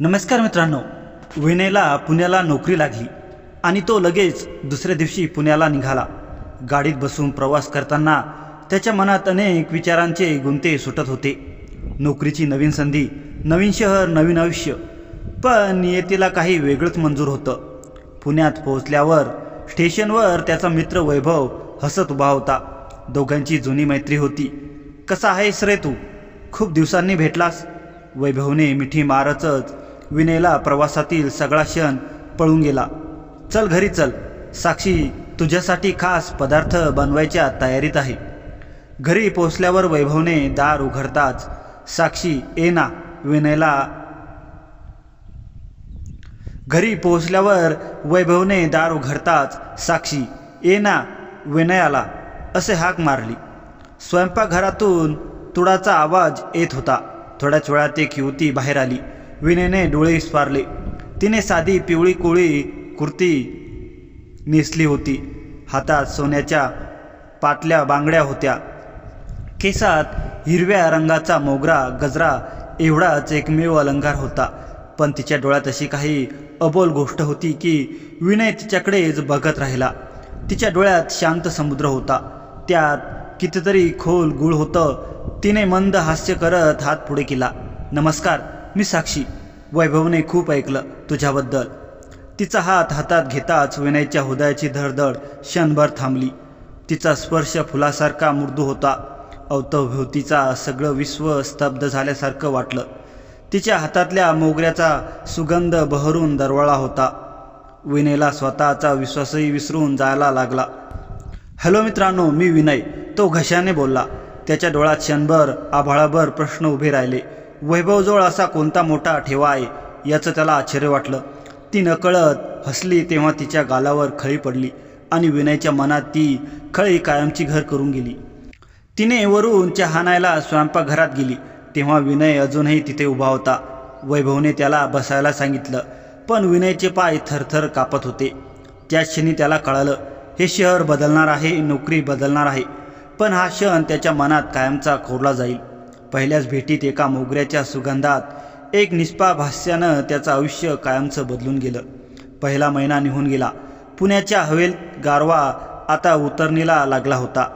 नमस्कार मित्रांनो, विनयला पुण्याला नोकरी लागली आणि तो लगेच दुसऱ्या दिवशी पुण्याला निघाला. गाडीत बसून प्रवास करताना त्याच्या मनात अनेक विचारांचे गुंते सुटत होते. नोकरीची नवीन संधी, नवीन शहर, नवीन आयुष्य. पण नियतीला काही वेगळंच मंजूर होतं. पुण्यात पोहोचल्यावर स्टेशनवर त्याचा मित्र वैभव हसत उभा होता. दोघांची जुनी मैत्री होती. कसा आहेस रे तू? खूप दिवसांनी भेटलास. वैभवने मिठी मारतच विनयला प्रवासातील सगळा क्षण पळून गेला. चल घरी चल, साक्षी तुझ्यासाठी खास पदार्थ बनवायच्या तयारीत आहे. घरी पोहोचल्यावर वैभवने दार उघडताच साक्षी ये ना विनयला घरी पोहोचल्यावर वैभवने दार उघडताच साक्षी ये ना विनयाला असे हाक मारली. स्वयंपाकघरातून तुडाचा आवाज येत होता. थोड्याच वेळात एक युवती बाहेर आली. विनयने डोळे विस्फारले. तिने साधी पिवळी कोळी कुर्ती नेसली होती. हातात सोन्याच्या पाटल्या बांगड्या होत्या. केसात हिरव्या रंगाचा मोगरा गजरा एवढाच एकमेव अलंकार होता. पण तिच्या डोळ्यात अशी काही अबोल गोष्ट होती की विनय तिच्याकडेच बघत राहिला. तिच्या डोळ्यात शांत समुद्र होता. त्यात कितीतरी खोल गुळ होतं. तिने मंद हास्य करत हात पुढे केला. नमस्कार, मी साक्षी. वैभवने खूप ऐकलं तुझ्याबद्दल. तिचा हात हातात घेताच विनयच्या हृदयाची धडधड क्षणभर थांबली. तिचा स्पर्श फुलासारखा मृदू होता. अवतभोवतीचा सगळं विश्व स्तब्ध झाल्यासारखं वाटलं. तिच्या हातातल्या मोगऱ्याचा सुगंध बहरून दरवळला होता. विनयला स्वतःचा विश्वासही विसरून जायला लागला. हॅलो मित्रांनो, मी विनय, तो घशाने बोलला. त्याच्या डोळ्यात क्षणभर आभाळाभर प्रश्न उभे राहिले. वैभवजवळ असा कोणता मोठा ठेवा आहे याचं त्याला आश्चर्य वाटलं. ती नकळत हसली तेव्हा तिच्या गालावर खळी पडली आणि विनयच्या मनात ती खळी कायमची घर करून गेली. तिने वरून चहा आणायला स्वयंपाकघरात गेली तेव्हा विनय अजूनही तिथे उभा होता. वैभवने त्याला बसायला सांगितलं, पण विनयचे पाय थरथर कापत होते. त्याच क्षणी त्याला कळालं, हे शहर बदलणार आहे, नोकरी बदलणार आहे, पण हा क्षण त्याच्या मनात कायमचा कोरला जाईल. पहिल्याच भेटीत एका मोगऱ्याच्या सुगंधात एक निष्पाप हास्यानं त्याचं आयुष्य कायमचं बदलून गेलं. पहिला महिना निघून गेला. पुण्याच्या हवेत गारवा आता उतरणीला लागला होता.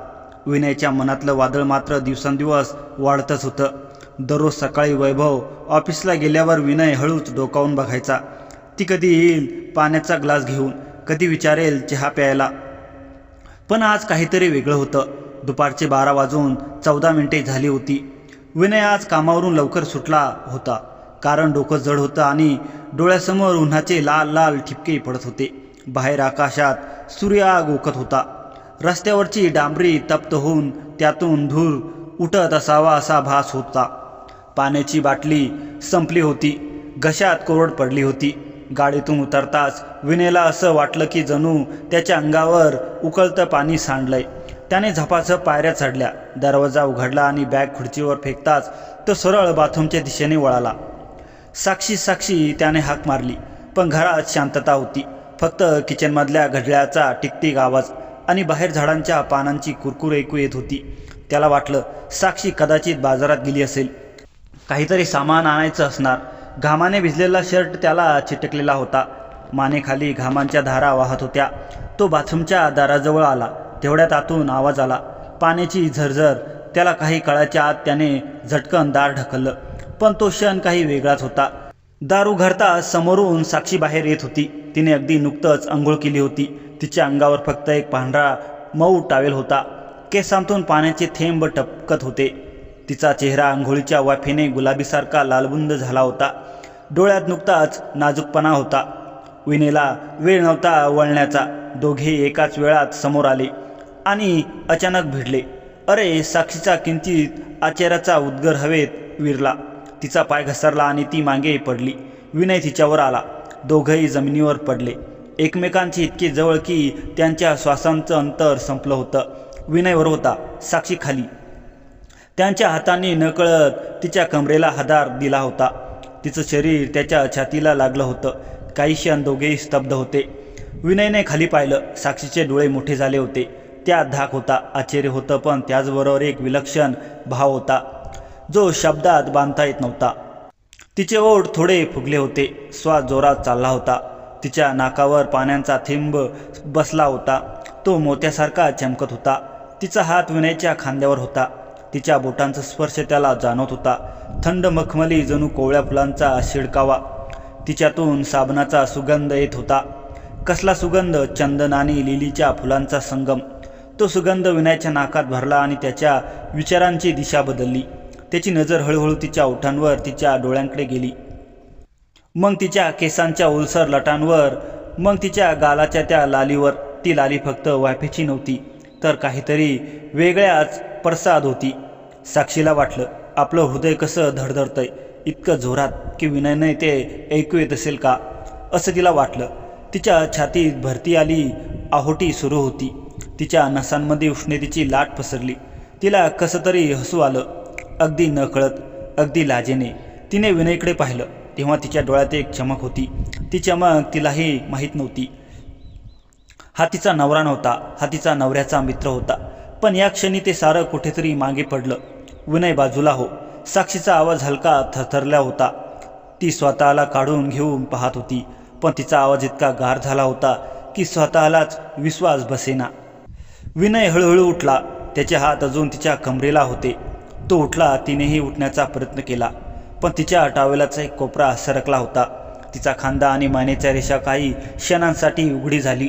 विनयच्या मनातलं वादळ मात्र दिवसेंदिवस वाढतच होतं. दररोज सकाळी वैभव ऑफिसला गेल्यावर विनय हळूच डोकावून बघायचा. ती कधी येईल पाण्याचा ग्लास घेऊन, कधी विचारेल चहा प्यायला. पण आज काहीतरी वेगळं होतं. दुपारचे 12:14 झाली होती. विनय आज कामावरून लवकर सुटला होता. कारण डोकं जड होतं आणि डोळ्यासमोर उन्हाचे लाल लाल ठिपके पडत होते. बाहेर आकाशात सूर्य आग ओकत होता. रस्त्यावरची डांबरी तप्त होऊन त्यातून धूर उठत असावा असा भास होता. पाण्याची बाटली संपली होती. घशात कोरड पडली होती. गाडीतून उतरताच विनयला असं वाटलं की जणू त्याच्या अंगावर उकळतं पाणी सांडलंय. त्याने झपाझप पायऱ्या चढल्या. दरवाजा उघडला आणि बॅग खुर्चीवर फेकताच तो सरळ बाथरूमच्या दिशेने वळाला. साक्षी साक्षी त्याने हाक मारली, पण घरात शांतता होती. फक्त किचनमधल्या घड्याळाचा टिकटिक आवाज आणि बाहेर झाडांच्या पानांची कुरकुर ऐकू येत होती. त्याला वाटलं साक्षी कदाचित बाजारात गेली असेल. काहीतरी सामान आणायचं असणार. घामाने भिजलेला शर्ट त्याला चिटकलेला होता. मानेखाली घामांच्या धारा वाहत होत्या. तो बाथरूमच्या दाराजवळ आला. तेवढ्यात आतून आवाज आला, पाण्याची झरझर. त्याला काही काळाच्या आत त्याने झटकन दार ढकललं. पण तो क्षण काही वेगळाच होता. दार उघडता समोरून साक्षी बाहेर येत होती. तिने अगदी नुकतंच अंघोळ केली होती. तिच्या अंगावर फक्त एक पांढरा मऊ टावेल होता. केसांतून पाण्याचे थेंब टपकत होते. तिचा चेहरा आंघोळीच्या वाफेने गुलाबीसारखा लालबुंद झाला होता. डोळ्यात नुकताच नाजूकपणा होता. विनयला वेळ नव्हता वळण्याचा. दोघे एकाच वेळात समोर आले आणि अचानक भिडले. अरे, साक्षीचा किंचित आचेऱ्याचा उद्गार हवेत विरला. तिचा पाय घसरला आणि ती मागे पडली. विनय तिच्यावर आला. दोघंही जमिनीवर पडले, एकमेकांची इतके जवळ की त्यांच्या श्वासांचं अंतर संपलं होतं. विनयवर होता, साक्षी खाली. त्यांच्या हातांनी नकळत तिच्या कमरेला हादर दिला होता. तिचं शरीर त्याच्या छातीला लागलं होतं. काही क्षण दोघेही स्तब्ध होते. विनयने खाली पाहिलं. साक्षीचे डोळे मोठे झाले होते. त्यात धाक होता, आश्चर्य होतं, पण त्याचबरोबर एक विलक्षण भाव होता जो शब्दात बांधता येत नव्हता. तिचे ओठ थोडे फुगले होते, श्वास जोरात चालला होता. तिच्या नाकावर पाण्याचा थेंब बसला होता, तो मोत्यासारखा चमकत होता. तिचा हात विनयच्या खांद्यावर होता. तिच्या बोटांचा स्पर्श त्याला जाणवत होता. थंड मखमली जणू कोवळ्या फुलांचा शिडकावा. तिच्यातून साबणाचा सुगंध येत होता. कसला सुगंध? चंदन आणि लिलीच्या फुलांचा संगम. तो सुगंध विनयच्या नाकात भरला आणि त्याच्या विचारांची दिशा बदलली. त्याची नजर हळूहळू तिच्या ओठांवर, तिच्या डोळ्यांकडे गेली, मग तिच्या केसांच्या ओलसर लटांवर, मग तिच्या गालाच्या त्या लालीवर. ती लाली फक्त वाफेची नव्हती, तर काहीतरी वेगळ्याच प्रसाद होती. साक्षीला वाटलं, आपलं हृदय कसं धडधडतंय इतकं जोरात की विनयने ते ऐकू येत असेल का, असं तिला वाटलं. तिच्या छातीत भरती आली, आहोटी सुरू होती. तिच्या नसांमध्ये उष्णतेची लाट पसरली. तिला कसं तरी हसू आलं, अगदी नकळत, अगदी लाजेने. तिने विनयकडे पाहिलं तेव्हा तिच्या डोळ्यात एक चमक होती. ती चमक तिलाही माहीत नव्हती. हा तिचा नवरा नव्हता, हा तिचा नवऱ्याचा मित्र होता. पण या क्षणी ते सारं कुठेतरी मागे पडलं. विनय बाजूला हो. साक्षीचा आवाज हलका थरथरला होता. ती स्वतःला काढून घेऊन पाहत होती, पण तिचा आवाज इतका गार झाला होता की स्वतःलाच विश्वास बसेना. विनय हळूहळू उठला. त्याचे हात अजून तिच्या कमरेला होते. तो उठला. तिनेही उठण्याचा प्रयत्न केला, पण तिच्या टावेलाचा एक कोपरा सरकला होता. तिचा खांदा आणि मानेच्या रेषा काही क्षणांसाठी उघडी झाली.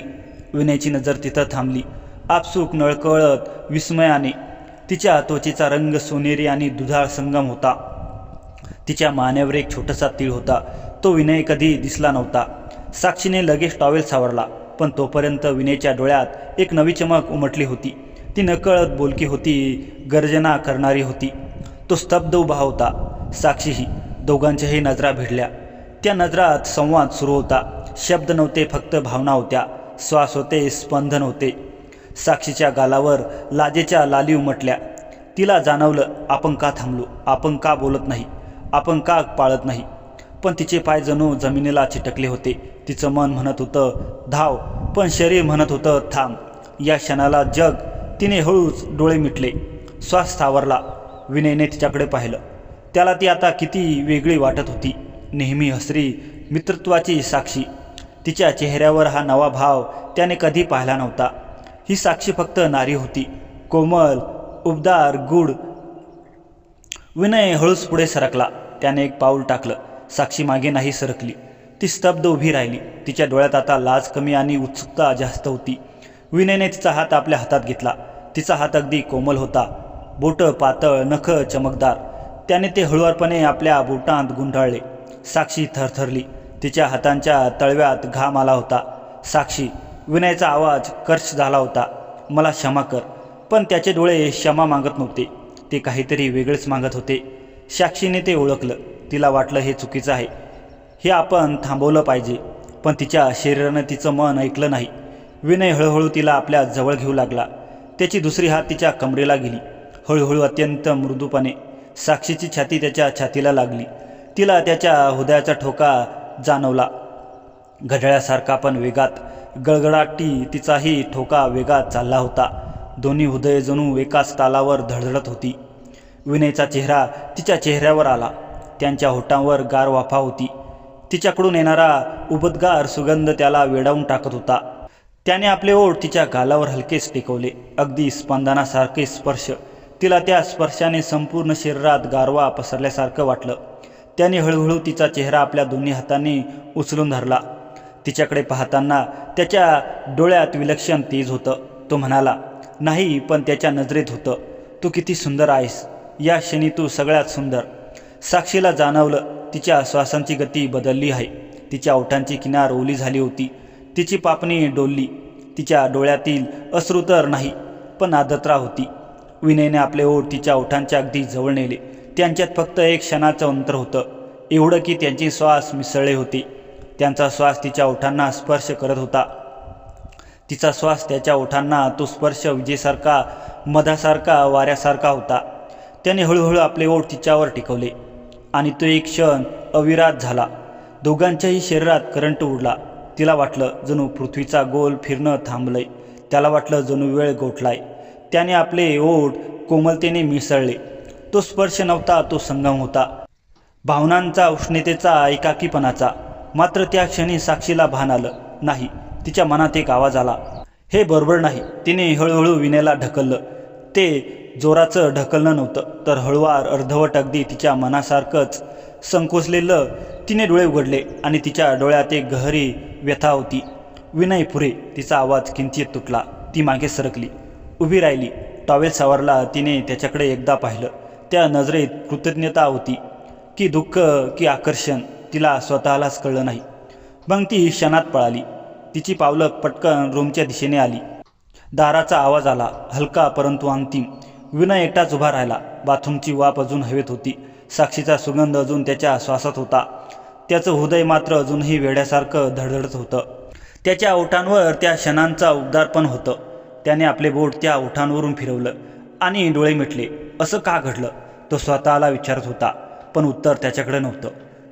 विनयची नजर तिथं थांबली, आपसूक नळकळत विस्मयाने. तिच्या त्वचेचा रंग सोनेरी आणि दुधाळ संगम होता. तिच्या मानेवर एक छोटासा तीळ होता, तो विनय कधी दिसला नव्हता. साक्षीने लगेच टॉवेल सावरला, पण तोपर्यंत विनयच्या डोळ्यात एक नवी चमक उमटली होती. ती नकळत बोलकी होती, गर्जना करणारी होती. तो स्तब्ध उभा होता, साक्षीही. दोघांच्याही नजरा भिडल्या. त्या नजरात संवाद सुरू होता. शब्द नव्हते, फक्त भावना होत्या. श्वास होते, स्पंदन होते. साक्षीच्या गालावर लाजेच्या लाली उमटल्या. तिला जाणवलं, आपण का थांबलो, आपण का बोलत नाही, आपण का पाळत नाही. पण तिचे पाय जणू जमिनीला चिटकले होते. तिचं मन म्हणत होतं धाव, पण शरीर म्हणत होतं थांब. या क्षणाला जग. तिने हळूच डोळे मिटले, श्वास सावरला. विनयने तिच्याकडे पाहिलं. त्याला ती आता किती वेगळी वाटत होती. नेहमी हसरी, मित्रत्वाची साक्षी. तिच्या चेहऱ्यावर हा नवा भाव त्याने कधी पाहिला नव्हता. ही साक्षी फक्त नारी होती, कोमल, उबदार, गूढ. विनय हळूच पुढे सरकला. त्याने एक पाऊल टाकलं. साक्षी मागे नाही सरकली. ती स्तब्ध उभी राहिली. तिच्या डोळ्यात आता लाज कमी आणि उत्सुकता जास्त होती. विनयने तिचा हात आपल्या हातात घेतला. तिचा हात अगदी कोमल होता, बोटं पातळ, नख चमकदार. त्याने ते हळुवारपणे आपल्या बोटांत गुंडाळले. साक्षी थरथरली. तिच्या हातांच्या तळव्यात घाम आला होता. साक्षी. विनयचा आवाज कर्श झाला होता, मला क्षमा कर. पण त्याचे डोळे क्षमा मागत नव्हते, ते काहीतरी वेगळेच मागत होते. साक्षीने ते ओळखलं. तिला वाटलं हे चुकीचं आहे, हे आपण थांबवलं पाहिजे. पण तिच्या शरीरानं तिचं मन ऐकलं नाही. विनय हळूहळू तिला आपल्या जवळ घेऊ लागला. त्याची दुसरी हात तिच्या कमरेला गेली. हळूहळू, अत्यंत मृदूपणे. साक्षीची छाती त्याच्या छातीला लागली. तिला त्याच्या हृदयाचा ठोका जाणवला, घड्याळासारखा पण वेगात. गडगडाटी तिचाही ठोका वेगात चालला होता. दोन्ही हृदये जणू एकाच तालावर धडधडत होती. विनयचा चेहरा तिच्या चेहऱ्यावर आला. त्यांच्या होठांवर गार वाफा होती. तिच्याकडून येणारा उबदगार सुगंध त्याला वेडावून टाकत होता. त्याने आपले ओठ तिच्या गालावर हलकेच टेकवले, अगदी स्पंदनासारखे स्पर्श. तिला त्या स्पर्शाने संपूर्ण शरीरात गारवा पसरल्यासारखं वाटलं. त्याने हळूहळू तिचा चेहरा आपल्या दोन्ही हातांनी उचलून धरला. तिच्याकडे पाहताना त्याच्या डोळ्यात विलक्षण तेज होतं. तो म्हणाला नाही, पण त्याच्या नजरेत होतं, तू किती सुंदर आहेस, या क्षणी तू सगळ्यात सुंदर. साक्षीला जाणवलं तिच्या श्वासांची गती बदलली आहे. तिच्या ओठांची किनार ओली झाली होती. तिची पापणी डोलली. तिच्या डोळ्यातील अश्रू तर नाही, पण आर्द्रता होती. विनयने आपले ओठ तिच्या ओठांच्या अगदी जवळ नेले. त्यांच्यात फक्त एक क्षणाचं अंतर होतं, एवढं की त्यांचे श्वास मिसळले होते. त्यांचा श्वास तिच्या ओठांना स्पर्श करत होता. तिचा श्वास त्याच्या ओठांना. तो स्पर्श विजेसारखा, मधासारखा, वाऱ्यासारखा होता. त्याने हळूहळू आपले ओठ तिच्यावर टिकवले आणि तो एक क्षण अविरात झाला. दोघांच्याही शरीरात करंट उडला. तिला वाटलं जणू पृथ्वीचा गोल फिरणं थांबलंय. त्याला वाटलं जणू वेळ गोठलाय. त्याने आपले ओठ कोमलतेने मिसळले. तो स्पर्श नव्हता, तो संगम होता. भावनांचा, उष्णतेचा, एकाकीपणाचा. मात्र त्या क्षणी साक्षीला भान आलं. नाही, तिच्या मनात एक आवाज आला. हे बरोबर नाही. तिने हळूहळू विनयला ढकललं. ते जोराचं ढकलणं नव्हतं, तर हळूवार, अर्धवट, अगदी तिच्या मनासारखंच संकोचलेलं. तिने डोळे उघडले आणि तिच्या डोळ्यात एक गहरी व्यथा होती. विनय पुरे. तिचा आवाज किंचित तुटला. ती मागे सरकली, उभी राहिली. टॉवेल सावरला. तिने त्याच्याकडे एकदा पाहिलं. त्या नजरेत कृतज्ञता होती की दुःख की आकर्षण, तिला स्वतःलाच कळलं नाही. मग ती क्षणात पळाली. तिची पावलं पटकन रूमच्या दिशेने आली. दाराचा आवाज आला, हलका परंतु अंतिम. विनय एकटाच उभा राहिला. बाथरूमची वाफ अजून हवेत होती. साक्षीचा सुगंध अजून त्याच्या श्वासात होता. त्याचं हृदय मात्र अजूनही वेड्यासारखं धडधडत होतं. त्याच्या ओठांवर त्या क्षणांचा उबदार पण होतं. त्याने आपले बोट त्या ओठांवरून फिरवलं आणि डोळे मिटले. असं का घडलं, तो स्वतःला विचारत होता. पण उत्तर त्याच्याकडे नव्हतं.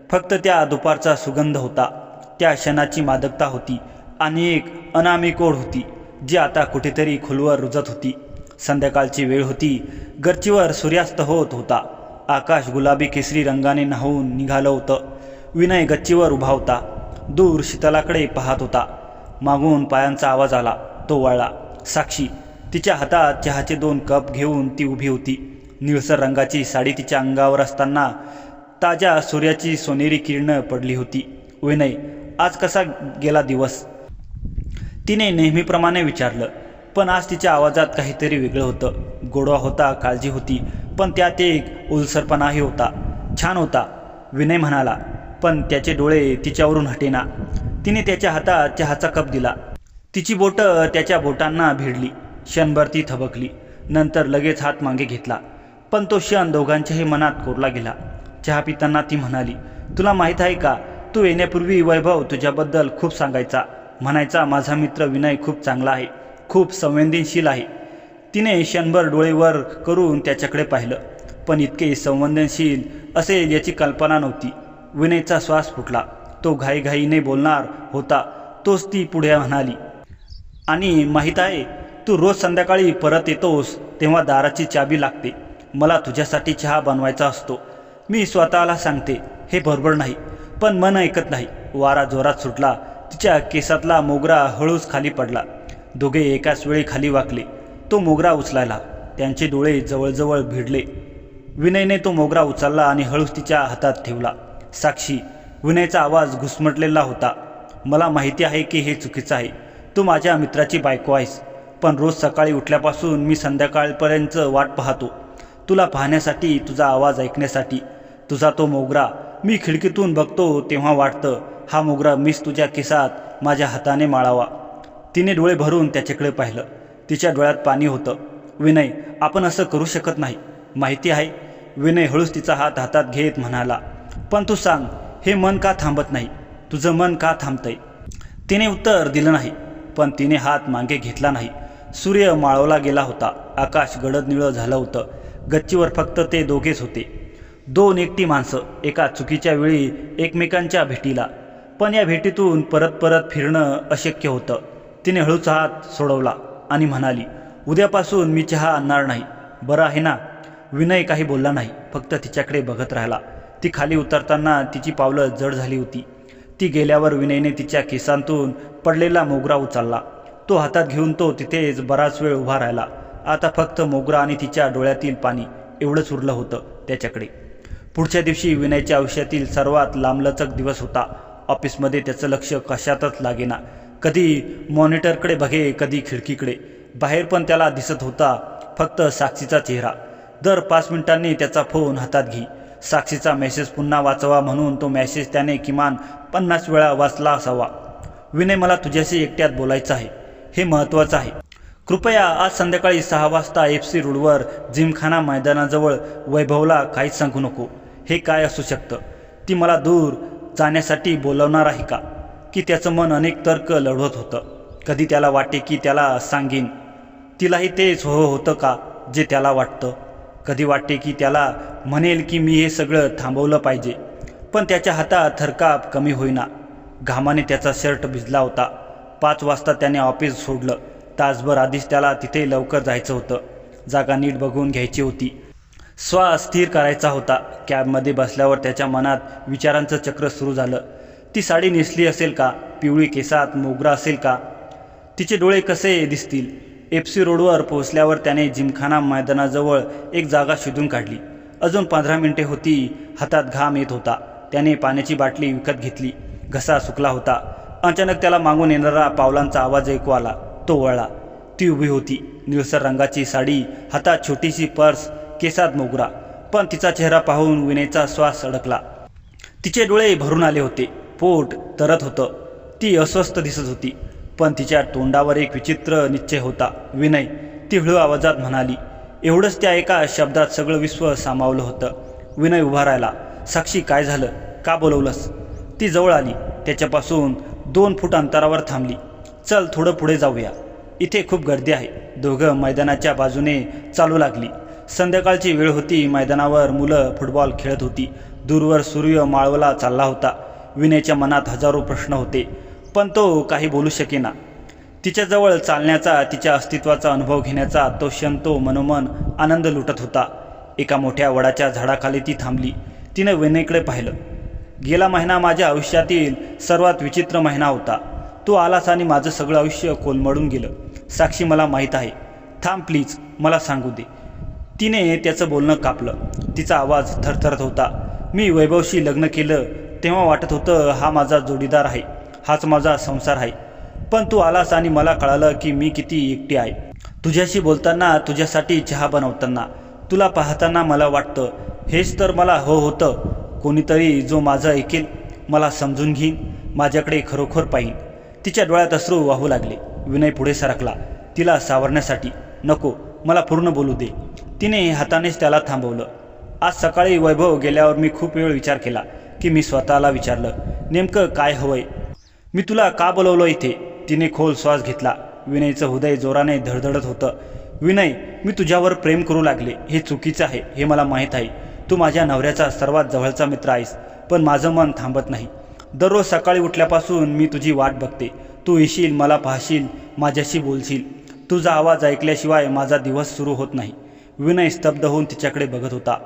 फक्त त्या दुपारचा सुगंध होता, त्या क्षणाची मादकता होती आणि एक अनामिक ओढ होती जी आता कुठेतरी खोलवर रुजत होती. संध्याकाळची वेळ होती. गच्चीवर सूर्यास्त होत होता. आकाश गुलाबी केसरी रंगाने न्हावून निघालं होतं. विनय गच्चीवर उभा होता. दूर शीतलाकडे पाहत होता. मागून पायांचा आवाज आला. तो वळला. साक्षी. तिच्या हातात चहाचे 2 कप घेऊन ती उभी होती. निळसर रंगाची साडी तिच्या अंगावर असताना ताज्या सूर्याची सोनेरी किरणं पडली होती. विनय, आज कसा गेला दिवस? तिने नेहमीप्रमाणे विचारलं. पण आज तिच्या आवाजात काहीतरी वेगळं होतं. गोडवा होता, काळजी होती, पण त्यात एक ओलसरपणाही होता. छान होता, विनय म्हणाला, पण त्याचे डोळे तिच्यावरून हटेना. तिने त्याच्या हातात चहाचा कप दिला. तिची बोटं त्याच्या बोटांना भिडली. क्षणभर ती थबकली. नंतर लगेच हात मागे घेतला. पण तो क्षण दोघांच्याही मनात कोरला गेला. चहा पिताना ती म्हणाली, तुला माहीत आहे का, तू येण्यापूर्वी वैभव तुझ्याबद्दल खूप सांगायचा. म्हणायचा, माझा मित्र विनय खूप चांगला आहे, खूप संवेदनशील आहे. तिने क्षणभर डोळे वर करून त्याच्याकडे पाहिलं. पण इतके संवेदनशील असेल याची कल्पना नव्हती. विनयचा श्वास फुटला. तो घाईघाईने बोलणार होता. तोच ती पुढे म्हणाली, आणि माहीत आहे, तू रोज संध्याकाळी परत येतोस तेव्हा दाराची चाबी लागते. मला तुझ्यासाठी चहा बनवायचा असतो. मी स्वतःला सांगते, हे बरोबर नाही, पण मन ऐकत नाही. वारा जोरात सुटला. तिच्या केसातला मोगरा हळूच खाली पडला. दोघे एकाच वेळी खाली वाकले. तो मोगरा उचलायला. त्यांचे डोळे जवळजवळ भिडले. विनयने तो मोगरा उचलला आणि हळूच तिच्या हातात ठेवला. साक्षी. विनयचा आवाज घुसमटलेला होता. मला माहिती आहे की हे चुकीचं आहे. तू माझ्या मित्राची बायको आहेस. पण रोज सकाळी उठल्यापासून मी संध्याकाळपर्यंत वाट पाहतो, तुला पाहण्यासाठी, तुझा आवाज ऐकण्यासाठी. तुझा तो मोगरा मी खिडकीतून बघतो तेव्हा वाटतं, हा मोगरा मीच तुझ्या केसात माझ्या हाताने माळावा. तिने डोळे भरून त्याच्याकडे पाहिलं. तिच्या डोळ्यात पाणी होतं. विनय, आपण असं करू शकत नाही, माहिती आहे. विनय हळूच तिचा हात हातात घेत म्हणाला, पण तू सांग, हे मन का थांबत नाही? तुझं मन का थांबतंय? तिने उत्तर दिलं नाही. पण तिने हात मागे घेतला नाही. सूर्य माळवला गेला होता. आकाश गडद निळं झालं होतं. गच्चीवर फक्त ते दोघेच होते. 2 एकटी माणसं, एका चुकीच्या वेळी एकमेकांच्या भेटीला. पण या भेटीतून परत परत फिरणं अशक्य होतं. तिने हळूच हात सोडवला आणि म्हणाली, उद्यापासून मी चहा आणणार नाही, बरं आहे ना? विनय काही बोलला नाही, फक्त तिच्याकडे बघत राहिला. ती खाली उतरताना तिची पावलं जड झाली होती. ती गेल्यावर विनयने तिच्या केसांतून पडलेला मोगरा उचलला. तो हातात घेऊन तो तिथेच बराच वेळ उभा राहिला. आता फक्त मोगरा आणि तिच्या डोळ्यातील पाणी एवढंच उरलं होतं त्याच्याकडे. पुढच्या दिवशी विनयच्या आयुष्यातील सर्वात लांबलचक दिवस होता. ऑफिसमध्ये त्याचं लक्ष कशातच लागेना. कधी मॉनिटरकडे बघे, कधी खिडकीकडे. बाहेर पण त्याला दिसत होता फक्त साक्षीचा चेहरा. दर 5 मिनिटांनी त्याचा फोन हातात घे. साक्षीचा मेसेज पुन्हा वाचावा म्हणून तो मेसेज त्याने किमान 50 वेळा वाचला असावा. विनय, मला तुझ्याशी एकट्यात बोलायचं आहे. हे महत्त्वाचं आहे. कृपया आज संध्याकाळी 6 वाजता FC रोडवर जिमखाना मैदानाजवळ वैभवला काहीच सांगू नको. हे काय असू शकतं? ती मला दूर जाण्यासाठी बोलवणार आहे का? की त्याचं मन अनेक तर्क लढवत होतं. कधी त्याला वाटे की त्याला सांगेन. तिलाही तेच हो होतं का जे त्याला वाटतं? कधी वाटते की त्याला म्हणेल की मी हे सगळं थांबवलं पाहिजे. पण त्याच्या हातात थरकाप कमी होईना. घामाने त्याचा शर्ट भिजला होता. 5 वाजता त्याने ऑफिस सोडलं. तासभर आधीच त्याला तिथे लवकर जायचं होतं. जागा नीट बघून घ्यायची होती. श्वास स्थिर करायचा होता. कॅबमध्ये बसल्यावर त्याच्या मनात विचारांचं चक्र सुरू झालं. ती साडी नेसली असेल का? पिवळी केसात मोगरा असेल का? तिचे डोळे कसे दिसतील? एफसी रोडवर पोहोचल्यावर त्याने जिमखाना मैदानाजवळ एक जागा शोधून काढली. अजून 15 मिनिटे होती. हातात घाम येत होता. त्याने पाण्याची बाटली विकत घेतली. घसा सुकला होता. अचानक त्याला मागून येणारा पावलांचा आवाज ऐकू आला. तो वळला. ती उभी होती. निळसर रंगाची साडी, हातात छोटीशी पर्स, केसात मोगरा. पण तिचा चेहरा पाहून विनयचा श्वास अडकला. तिचे डोळे भरून आले होते. पोट तरत होतं. ती अस्वस्थ दिसत होती. पण तिच्या तोंडावर एक विचित्र निश्चय होता. विनय, ती हळू आवाजात म्हणाली. एवढंच त्या एका शब्दात सगळं विश्व सामावलं होतं. विनय उभा राहिला. साक्षी, काय झालं? का बोलवलंस? ती जवळ आली. त्याच्यापासून 2 फूट अंतरावर थांबली. चल, थोडं पुढे जाऊया. इथे खूप गर्दी आहे. दोघं मैदानाच्या बाजूने चालू लागली. संध्याकाळची वेळ होती. मैदानावर मुलं फुटबॉल खेळत होती. दूरवर सूर्य मावळला चालला होता. विनयच्या मनात हजारो प्रश्न होते, पण तो काही बोलू शकेना. तिच्याजवळ चालण्याचा, तिच्या अस्तित्वाचा अनुभव घेण्याचा तो क्षण तो मनोमन आनंद लुटत होता. एका मोठ्या वडाच्या झाडाखाली ती थांबली. तिने विनयकडे पाहिलं. गेला महिना माझ्या आयुष्यातील सर्वात विचित्र महिना होता. तू आलास आणि माझं सगळं आयुष्य कोलमडून गेलं. साक्षी, मला माहीत आहे. थांब प्लीज, मला सांगू दे. तिने त्याचं बोलणं कापलं. तिचा आवाज थरथरत होता. मी वैभवशी लग्न केलं तेव्हा वाटत होतं हा माझा जोडीदार आहे, हाच माझा संसार आहे. पण तू आलास आणि मला कळालं की मी किती एकटी आहे. तुझ्याशी बोलताना, तुझ्यासाठी चहा बनवताना, तुला पाहताना मला वाटतं हेच तर मला होतं. कोणीतरी जो माझं ऐकेल, मला समजून घेईन, माझ्याकडे खरोखर पाहीन. तिच्या डोळ्यात अश्रू वाहू लागले. विनय पुढे सरकला तिला सावरण्यासाठी. नको, मला पूर्ण बोलू दे. तिने हातानेच त्याला थांबवलं. आज सकाळी वैभव गेल्यावर मी खूप वेळ विचार केला की मी स्वतःला विचारलं, नेमकं काय हवंय? मी तुला का बोलवलं इथे? तिने खोल श्वास घेतला. विनयचं हृदय जोराने धडधडत होतं. विनय, मी तुझ्यावर प्रेम करू लागले. हे चुकीचं आहे, हे मला माहीत आहे. तू माझ्या नवऱ्याचा सर्वात जवळचा मित्र आहेस, पण माझं मन थांबत नाही. दररोज सकाळी उठल्यापासून मी तुझी वाट बघते. तू येशील, मला पाहशील, माझ्याशी बोलशील. तुझा आवाज ऐकल्याशिवाय माझा दिवस सुरू होत नाही. विनय स्तब्ध होऊन तिच्याकडे बघत होता.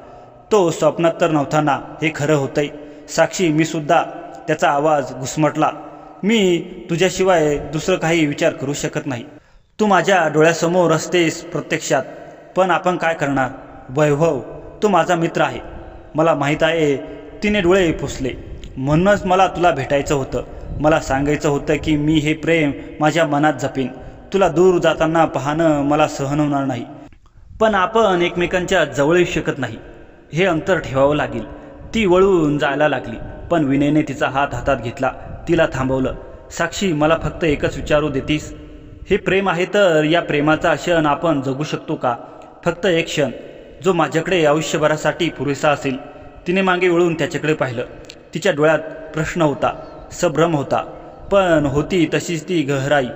तो स्वप्नात तर नव्हता ना? हे खरं होतंय? साक्षी, मी सुद्धा. त्याचा आवाज घुसमटला. मी तुझ्याशिवाय दुसरं काही विचार करू शकत नाही. तू माझ्या डोळ्यासमोर असतेस प्रत्यक्षात, पण आपण काय करणार? वैभव, तो माझा मित्र आहे, मला माहीत आहे. तिने डोळे पुसले. म्हणूनच मला तुला भेटायचं होतं. मला सांगायचं होतं की मी हे प्रेम माझ्या मनात जपेन. तुला दूर जाताना पाहणं मला सहन होणार नाही. पण आपण एकमेकांच्या जवळ येऊ शकत नाही. हे अंतर ठेवावं लागेल. ती वळून जायला लागली, पण विनयने तिचा हात हातात घेतला. तिला थांबवलं. साक्षी, मला फक्त एकच विचारू देतीस? हे प्रेम आहे तर या प्रेमाचा क्षण आपण जगू शकतो का? फक्त एक क्षण, जो माझ्याकडे आयुष्यभरासाठी पुरेसा असेल. तिने मागे वळून त्याच्याकडे पाहिलं. तिच्या डोळ्यात प्रश्न होता, संभ्रम होता, पण होती तशीच ती गहराई.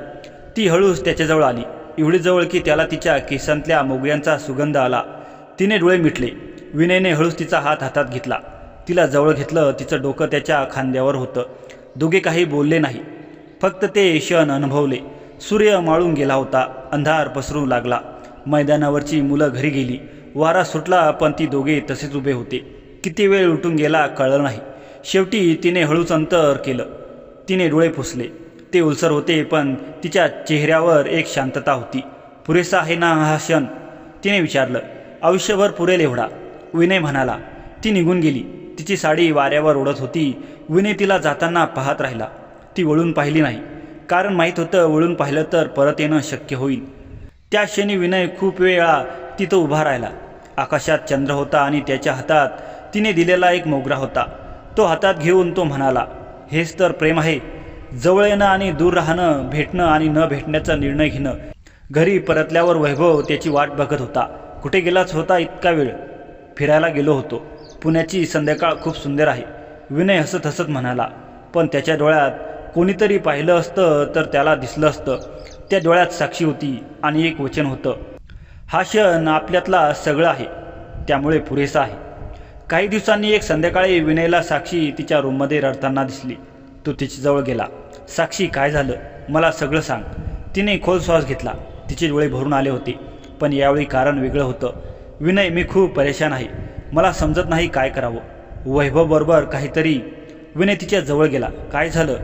ती हळूच त्याच्याजवळ आली. एवढी जवळ की त्याला तिच्या केसांतल्या मोगऱ्यांचा सुगंध आला. तिने डोळे मिटले. विनयने हळूच तिचा हात हातात घेतला. तिला जवळ घेतलं. तिचं डोकं त्याच्या खांद्यावर होतं. दोघे काही बोलले नाही, फक्त ते क्षण अनुभवले. सूर्य माळून गेला होता. अंधार पसरू लागला. मैदानावरची मुलं घरी गेली. वारा सुटला, पण ती दोघे तसेच उभे होते. किती वेळ उलटून गेला कळलं नाही. शेवटी तिने हळूच अंतर केलं. तिने डोळे पुसले. ते उलसर होते, पण तिच्या चेहऱ्यावर एक शांतता होती. पुरेसा आहे ना हा क्षण? तिने विचारलं. आयुष्यभर पुरेल एवढा, विनय म्हणाला. ती निघून गेली. तिची साडी वाऱ्यावर उडत होती. विनय तिला जाताना पाहत राहिला. ती वळून पाहिली नाही, कारण माहीत होतं वळून पाहिलं तर परत येणं शक्य होईल. त्या क्षणी विनय खूप वेळा तिथं उभा राहिला. आकाशात चंद्र होता आणि त्याच्या हातात तिने दिलेला एक मोगरा होता. तो हातात घेऊन तो म्हणाला, हेच तर प्रेम आहे. जवळ येणं आणि दूर राहणं, भेटणं आणि न भेटण्याचा निर्णय घेणं. घरी परतल्यावर वैभव त्याची वाट बघत होता. कुठे गेलाच होता इतका वेळ? फिरायला गेलो होतो. पुण्याची संध्याकाळ खूप सुंदर आहे, विनय हसत हसत म्हणाला. पण त्याच्या डोळ्यात कोणीतरी पाहिलं असतं तर त्याला दिसलं असतं. त्या डोळ्यात साक्षी होती आणि एक वचन होतं, हा क्षण आपल्यातला सगळं आहे, त्यामुळे पुरेसा आहे. काही दिवसांनी एक संध्याकाळी विनयला साक्षी तिच्या रूममध्ये रडताना दिसली. तो तिच्याजवळ गेला. साक्षी, काय झालं? मला सगळं सांग. तिने खोल श्वास घेतला. तिचे डोळे भरून आले होते, पण यावेळी कारण वेगळं होतं. विनय, मी खूप परेशान आहे. मला समजत नाही काय करावं. वैभवबरोबर काहीतरी. विनय तिच्या जवळ गेला. काय झालं?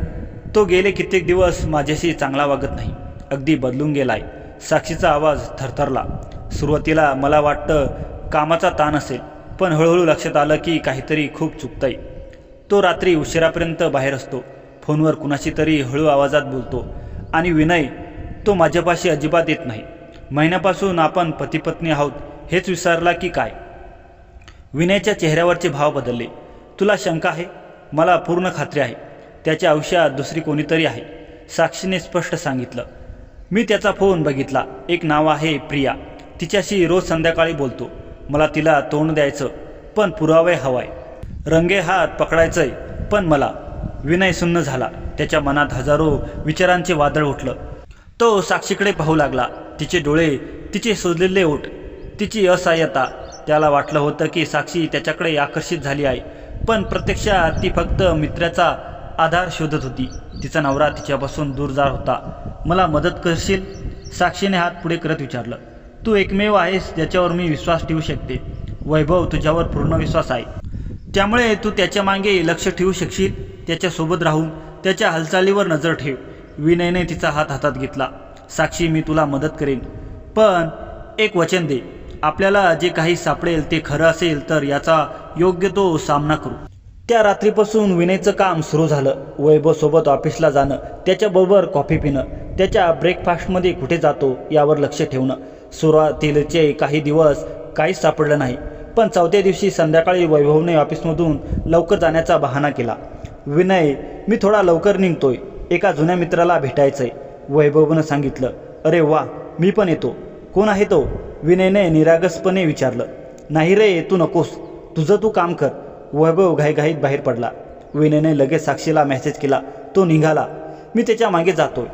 तो गेले कित्येक दिवस माझ्याशी चांगला वागत नाही. अगदी बदलून गेलाय. साक्षीचा आवाज थरथरला. सुरुवातीला मला वाटतं कामाचा ताण असेल, पण हळूहळू लक्षात आलं की काहीतरी खूप चुकतंय. तो रात्री उशिरापर्यंत बाहेर असतो. फोनवर कुणाशी तरी हळू आवाजात बोलतो. आणि विनय, तो माझ्यापाशी अजिबात येत नाही. महिन्यापासून आपण पतीपत्नी आहोत हेच विसरला की काय? विनयच्या चेहऱ्यावरचे भाव बदलले. तुला शंका आहे? मला पूर्ण खात्री आहे. त्याच्या आयुष्यात दुसरी कोणीतरी आहे, साक्षीने स्पष्ट सांगितलं. मी त्याचा फोन बघितला. एक नाव आहे प्रिया. तिच्याशी रोज संध्याकाळी बोलतो. मला तिला तोंड द्यायचं, पण पुरावे हवाय. रंगे हात पकडायचंय, पण मला. विनय सुन्न झाला. त्याच्या मनात हजारो विचारांचे वादळ उठलं. तो साक्षीकडे पाहू लागला. तिचे डोळे, तिचे सुजलेले ओठ, तिची असहाय्यता. त्याला वाटलं होतं की साक्षी त्याच्याकडे आकर्षित झाली आहे, पण प्रत्यक्षात ती फक्त मित्राचा आधार शोधत होती. तिचा नवरा तिच्यापासून दूर जात होता. मला मदत करशील? साक्षीने हात पुढे करत विचारलं. तू एकमेव आहेस ज्याच्यावर मी विश्वास ठेवू शकते. वैभव तुझ्यावर पूर्ण विश्वास आहे. त्यामुळे तू त्याच्या मागे लक्ष ठेवू शकशील. त्याच्यासोबत राहून त्याच्या हालचालीवर नजर ठेव. विनयने तिचा हात हातात घेतला. साक्षी, मी तुला मदत करेन, पण एक वचन दे. आपल्याला जे काही सापडेल ते खरं असेल तर याचा योग्य तो सामना करू. त्या रात्रीपासून विनयचं काम सुरू झालं. वैभवसोबत ऑफिसला जाणं, त्याच्याबरोबर कॉफी पिणं, त्याच्या ब्रेकफास्टमध्ये कुठे जातो यावर लक्ष ठेवणं. सुरुवातीचे काही दिवस काहीच सापडलं नाही, पण चौथ्या दिवशी संध्याकाळी वैभवने ऑफिसमधून लवकर जाण्याचा बहाणा केला. विनय, मी थोडा लवकर निघतोय. एका जुन्या मित्राला भेटायचंय, वैभवनं सांगितलं. अरे वा, मी पण येतो. कोण आहे तो? विनयने निरागसपणे विचारलं. नाही रे, तू नकोस. तुझं तू काम कर. वैभव घाईघाईत बाहेर पडला. विनयने लगेच साक्षीला मेसेज केला. तो निघाला. मी त्याच्या मागे जातोय.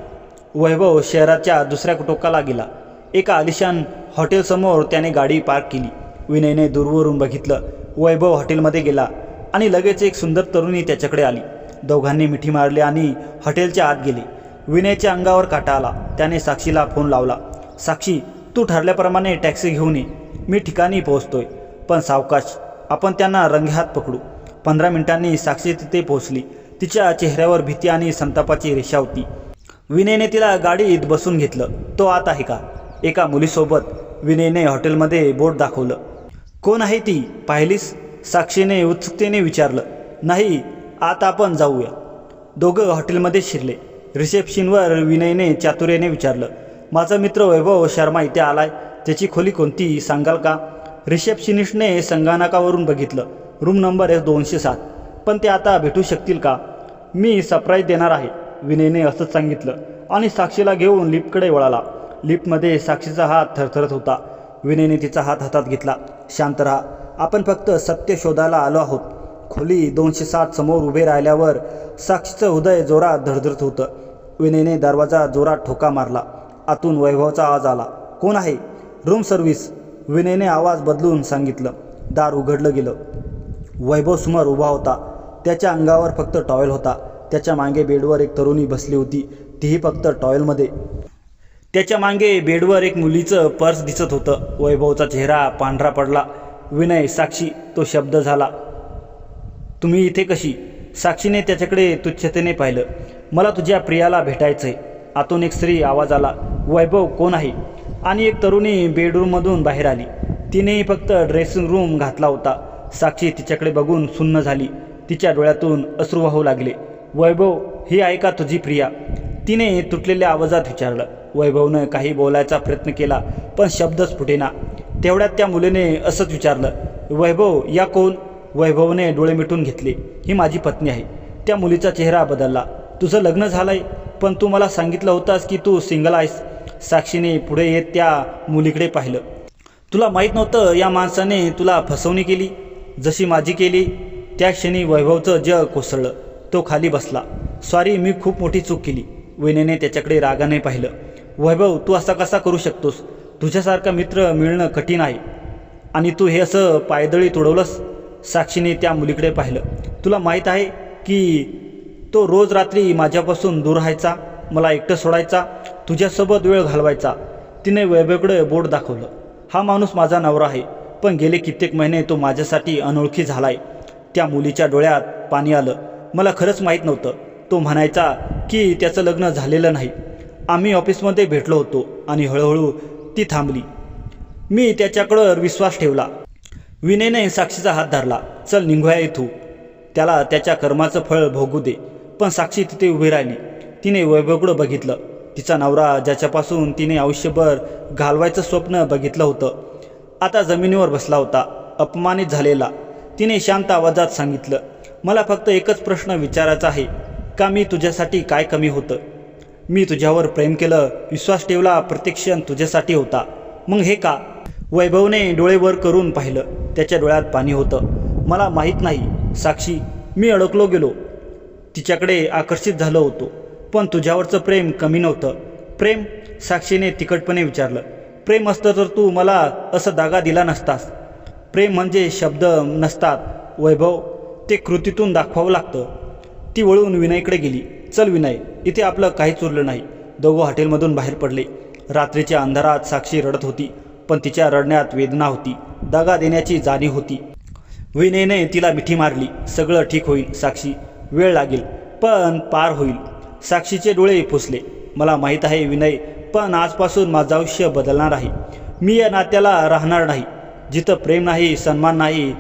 वैभव शहराच्या दुसऱ्या टोकाला गेला. एका आलिशान हॉटेलसमोर त्याने गाडी पार्क केली. विनयने दूरवरून बघितलं. वैभव हॉटेलमध्ये गेला आणि लगेच एक सुंदर तरुणी त्याच्याकडे आली. दोघांनी मिठी मारली आणि हॉटेलच्या आत गेले. विनयच्या अंगावर काटा आला. त्याने साक्षीला फोन लावला. साक्षी, तू ठरल्याप्रमाणे टॅक्सी घेऊन ये. मी ठिकाणी पोहोचतोय, पण सावकाश. आपण त्यांना रंगेहात पकडू. 15 मिनिटांनी साक्षी तिथे पोहोचली. तिच्या चेहऱ्यावर भीती आणि संतापाची रेषा होती. विनयने तिला गाडीत बसून घेतलं. तो आत आहे का? एका मुलीसोबत. विनयने हॉटेलमध्ये बोर्ड दाखवलं. कोण आहे ती? पाहिलीस? साक्षीने उत्सुकतेने विचारलं. नाही, आत आपण जाऊया. दोघं हॉटेलमध्ये शिरले. रिसेप्शनवर विनयने चातुर्याने विचारलं. माझा मित्र वैभव शर्मा इथे आलाय. त्याची खोली कोणती सांगाल का? रिसेप्शनिस्टने संगणकावरून बघितलं. Room number 207. पण ते आता भेटू शकतील का? मी सरप्राईज देणार आहे, विनयने असंच सांगितलं आणि साक्षीला घेऊन लिफ्टकडे वळाला. लिफ्टमध्ये साक्षीचा हात थरथरत होता. विनयने तिचा हात हातात घेतला. शांत राहा. आपण फक्त सत्य शोधायला आलो आहोत. खोली 207 समोर उभे राहिल्यावर साक्षीचं हृदय जोरात धडधडत होतं. विनयने दरवाजा जोरात ठोका मारला. आतून वैभवचा आवाज आला. कोण आहे? रूम सर्व्हिस, विनयने आवाज बदलून सांगितलं. दार उघडलं गेलं. वैभव समोर उभा होता. त्याच्या अंगावर फक्त टॉवेल होता. त्याच्या मागे बेडवर एक तरुणी बसली होती, तीही फक्त टॉवेलमध्ये. त्याच्या मागे बेडवर एक मुलीचं पर्स दिसत होतं. वैभवचा चेहरा पांढरा पडला. विनय, साक्षी, तो शब्द झाला. तुम्ही इथे कशी? साक्षीने त्याच्याकडे तुच्छतेने पाहिलं. मला तुझ्या प्रियाला भेटायचंय. आतून एक स्त्री आवाज आला. वैभव, कोण आहे? आणि एक तरुणी बेडरूममधून बाहेर आली. तिनेही फक्त ड्रेसिंग रूम घातला होता. साक्षी तिच्याकडे बघून सुन्न झाली. तिच्या डोळ्यातून अश्रू वाहू लागले. वैभव, ही आहे का तुझी प्रिया? तिने तुटलेल्या आवाजात विचारलं. वैभवनं काही बोलायचा प्रयत्न केला, पण शब्दच फुटेना. तेवढ्यात त्या मुलीने असंच विचारलं. वैभव, या कोण? वैभवने डोळे मिटून घेतले. ही माझी पत्नी आहे. त्या मुलीचा चेहरा बदलला. तुझं लग्न झालंय, पण तू मला सांगितलं होतास की तू सिंगल आहेस. साक्षीने पुढे येत त्या मुलीकडे पाहिलं. तुला माहीत नव्हतं या माणसाने तुला फसवणी केली, जशी माझी केली? त्या क्षणी वैभवचं जग कोसळलं. तो खाली बसला. सॉरी, मी खूप मोठी चूक केली. विनयने त्याच्याकडे रागाने पाहिलं. वैभव, तू असा कसा करू शकतोस? तुझ्यासारखा मित्र मिळणं कठीण आहे आणि तू हे असं पायदळी तुडवलंस. साक्षीने त्या मुलीकडे पाहिलं. तुला माहीत आहे की तो रोज रात्री माझ्यापासून दूर राहायचा, मला एकटं सोडायचा, तुझ्यासोबत वेळ घालवायचा. तिने वैभवकडे बोट दाखवलं. हा माणूस माझा नवरा आहे. पण गेले कित्येक महिने तो माझ्यासाठी अनोळखी झालाय. त्या मुलीच्या डोळ्यात पाणी आलं. मला खरंच माहीत नव्हतं. तो म्हणायचा की त्याचं लग्न झालेलं नाही. आम्ही ऑफिसमध्ये भेटलो होतो आणि हळूहळू ती थांबली. मी त्याच्याकडं विश्वास ठेवला. विनयने साक्षीचा हात धरला. चल निघूया इथू. त्याला त्याच्या कर्माचं फळ भोगू दे. पण साक्षी तिथे उभी राहिली. तिने वैभवकडं बघितलं. तिचा नवरा ज्याच्यापासून तिने आयुष्यभर घालवायचं स्वप्न बघितलं होतं आता जमिनीवर बसला होता, अपमानित झालेला. तिने शांत आवाजात सांगितलं, मला फक्त एकच प्रश्न विचारायचा आहे, का मी तुझ्यासाठी काय कमी होतं? मी तुझ्यावर प्रेम केलं, विश्वास ठेवला, प्रत्येक क्षण तुझ्यासाठी होता. मग हे का? वैभवने डोळे वर करून पाहिलं. त्याच्या डोळ्यात पाणी होतं. मला माहीत नाही साक्षी, मी अडकलो गेलो. तिच्याकडे आकर्षित झालो होतो. पण तुझ्यावरचं प्रेम कमी नव्हतं. प्रेम? साक्षीने तिखटपणे विचारलं. प्रेम असतं तर तू मला असं दागा दिला नसतास. प्रेम म्हणजे शब्द नसतात वैभव, ते कृतीतून दाखवावं लागतं. ती वळून विनयकडे गेली. चल विनय, इथे आपलं काहीच उरलं नाही. दोघं हॉटेलमधून बाहेर पडले. रात्रीच्या अंधारात साक्षी रडत होती, पण तिच्या रडण्यात वेदना होती, दगा देण्याची जाणीव होती. विनयने तिला मिठी मारली. सगळं ठीक होईल साक्षी, वेळ लागेल पण पार होईल. साक्षीचे डोळे पुसले. मला माहीत आहे विनय, पण आजपासून माझं आयुष्य बदलणार आहे. मी या नात्याला राहणार नाही जिथं प्रेम नाही, सन्मान नाही.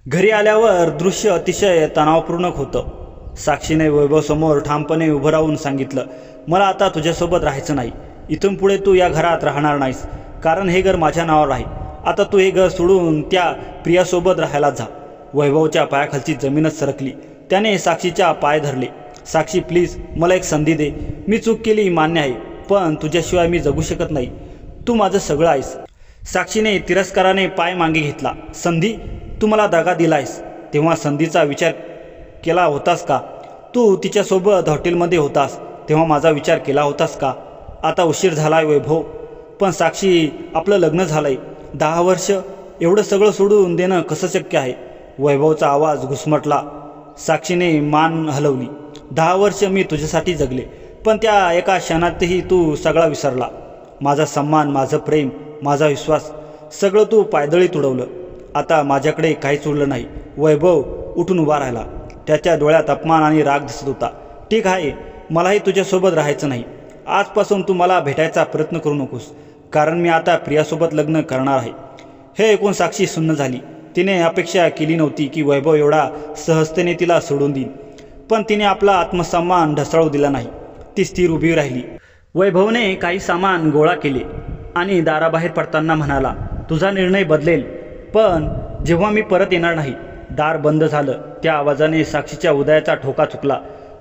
घरी आल्यावर दृश्य अतिशय तणावपूर्ण होतं. साक्षीने वैभवसमोर ठामपणे उभं राहून सांगितलं, मला आता तुझ्यासोबत राहायचं नाही. इथून पुढे तू या घरात राहणार नाहीस, कारण हे घर माझ्या नावावर आहे. आता तू हे घर सोडून त्या प्रियासोबत राहायला जा. वैभवच्या पायाखालची जमीनच सरकली. त्याने साक्षीच्या पाय धरले. साक्षी प्लीज, मला एक संधी दे. मी चूक केली मान्य आहे, पण तुझ्याशिवाय मी जगू शकत नाही. तू माझं सगळं आहेस. साक्षीने तिरस्काराने पाय मागे घेतला. संधी? तू मला दगा दिलायस, तेव्हा संधीचा विचार केला होतास का? तू तिच्यासोबत हॉटेलमध्ये होतास तेव्हा माझा विचार केला होतास का? आता उशीर झालाय वैभव. पण साक्षी, आपलं लग्न झालंय. 10 वर्ष एवढं सगळं सोडून देणं कसं शक्य आहे? वैभवचा आवाज घुसमटला. साक्षीने मान हलवली. 10 वर्ष मी तुझ्यासाठी जगले, पण त्या एका क्षणातही तू सगळा विसरला. माझा सन्मान, माझं प्रेम, माझा विश्वास, सगळं तू पायदळी तुडवलं. आता माझ्याकडे काहीच उरलं नाही. वैभव उठून उभा राहिला. त्याच्या डोळ्यात अपमान आणि राग दिसत होता. ठीक आहे, मलाही तुझ्यासोबत राहायचं नाही. आजपासून तू मला भेटायचा प्रयत्न करू नकोस, कारण मी आता प्रियासोबत लग्न करणार आहे. हे ऐकून साक्षी सुन्न झाली. तिने अपेक्षा केली नव्हती की वैभव एवढा सहजतेने तिला सोडून देईल, पण तिने आपला आत्मसन्मान ढासळू दिला नाही. ती स्थिर उभी राहिली. वैभवने काही सामान गोळा केले आणि दाराबाहेर पडताना म्हणाला, तुझा निर्णय बदलेल, पण जेव्हा मी परत येणार नाही. दार बंद झालं. त्या आवाजाने साक्षीच्या उदयाचा ठोका चुकला.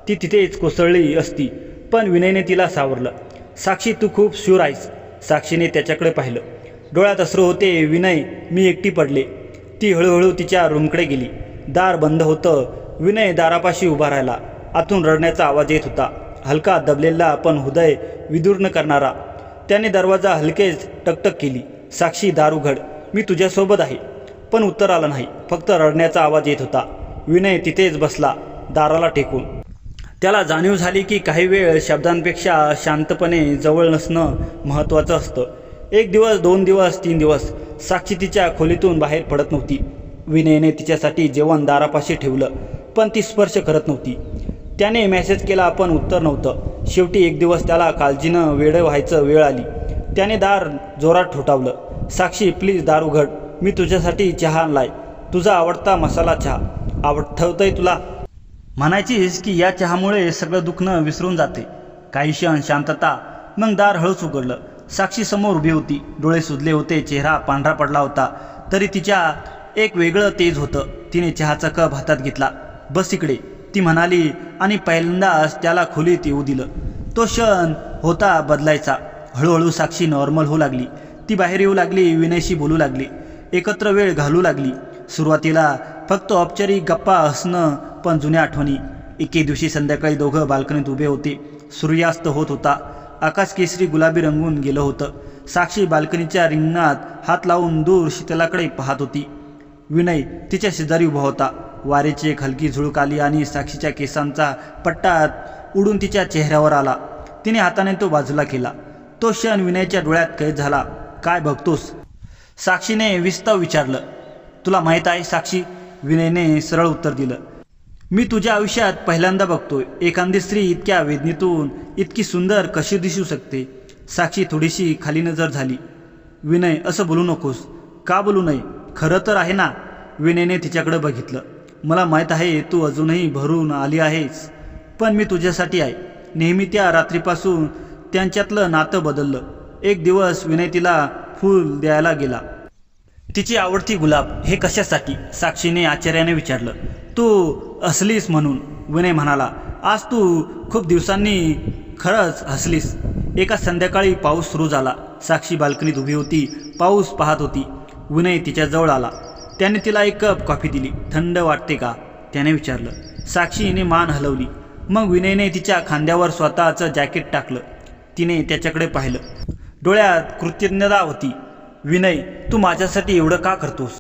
ती तिथेच कोसळली असती, पण विनयने तिला सावरलं. साक्षी, तू खूप शूर आहेस. साक्षीने त्याच्याकडे पाहिलं. डोळ्यात अश्रू होते. विनय, मी एकटी पडले. ती हळूहळू तिच्या रूमकडे गेली. दार बंद होतं. विनय दारापाशी उभा राहिला. आतून रडण्याचा आवाज येत होता, हलका दबलेला पण हृदय विदूर्ण करणारा. त्याने दरवाजा हलकेच टकटक केली. साक्षी, दार उघड, मी तुझ्यासोबत आहे. पण उत्तर आलं नाही, फक्त रडण्याचा आवाज येत होता. विनय तिथेच बसला, दाराला टेकून. त्याला जाणीव झाली की काही वेळ शब्दांपेक्षा शांतपणे जवळ नसणं महत्त्वाचं असतं. 1 दिवस, 2 दिवस, 3 दिवस साक्षी तिच्या खोलीतून बाहेर पडत नव्हती. विनयने तिच्यासाठी जेवण दारापाशी ठेवलं, पण ती स्पर्श करत नव्हती. त्याने मेसेज केला, पण उत्तर नव्हतं. शेवटी एक दिवस त्याला काळजीनं वेडं व्हायचं वेळ आली. त्याने दार जोरात ठोठावलं. साक्षी, प्लीज दार उघड. मी तुझ्यासाठी चहा आणलाय, तुझा आवडता मसाला चहा. आठवतंय तुला? म्हणायचीस की या चहामुळे सगळं दुखणं विसरून जाते. काही क्षण शांतता, मग दार हळूच उघडलं. साक्षी समोर उभी होती. डोळे सुजले होते, चेहरा पांढरा पडला होता, तरी तिच्या एक वेगळं तेज होतं. तिने चहाचा कप हातात घेतला. बस इकडे, ती म्हणाली आणि पहिल्यांदाच त्याला खोलीत येऊ दिलं. तो क्षण होता बदलायचा. हळूहळू साक्षी नॉर्मल होऊ लागली. ती बाहेर येऊ लागली, विनयशी बोलू लागली, एकत्र वेळ घालू लागली. सुरुवातीला फक्त औपचारिक गप्पा, हसणं, पण जुन्या आठवणी. एके दिवशी संध्याकाळी दोघं बाल्कनीत उभे होते. सूर्यास्त होत होता. आकाश केसरी गुलाबी रंगून गेलं होतं. साक्षी बाल्कनीच्या रिंगणात हात लावून दूर शीतलाकडे पाहत होती. विनय तिच्या शेजारी उभा होता. वारेची एक हलकी झुळूक आली आणि साक्षीच्या केसांचा पट्टा उडून तिच्या चेहऱ्यावर आला. तिने हाताने तो बाजूला केला. तो क्षण विनयच्या डोळ्यात कैद झाला. काय बघतोस? साक्षीने विस्तव विचारलं. तुला माहीत आहे साक्षी, विनयने सरळ उत्तर दिलं. मी तुझ्या आयुष्यात पहिल्यांदा बघतोय एखादी स्त्री इतक्या वेदनेतून इतकी सुंदर कशी दिसू शकते. साक्षी थोडीशी खाली नजर झाली. विनय, असं बोलू नकोस. का बोलू नये? खरं तर आहे ना. विनयने तिच्याकडे बघितलं. मला माहीत आहे तू अजूनही भरून आली आहेस, पण मी तुझ्यासाठी आहे. नेहमी त्या रात्रीपासून त्यांच्यातलं नातं बदललं. एक दिवस विनय तिला फूल द्यायला गेला. तिची आवडती गुलाब. हे कशासाठी? साक्षीने आश्चर्याने विचारलं. तू हसलीस म्हणून, विनय म्हणाला. आज तू खूप दिवसांनी खरंच हसलीस. एका संध्याकाळी पाऊस सुरू झाला. साक्षी बाल्कनीत उभी होती, पाऊस पाहत होती. विनय तिच्याजवळ आला. त्याने तिला एक कप कॉफी दिली. थंड वाटते का? त्याने विचारलं. साक्षीने मान हलवली. मग विनयने तिच्या खांद्यावर स्वतःचं जॅकेट टाकलं. तिने त्याच्याकडे पाहिलं. डोळ्यात कृतज्ञता होती. विनय, तू माझ्यासाठी एवढं का करतोस?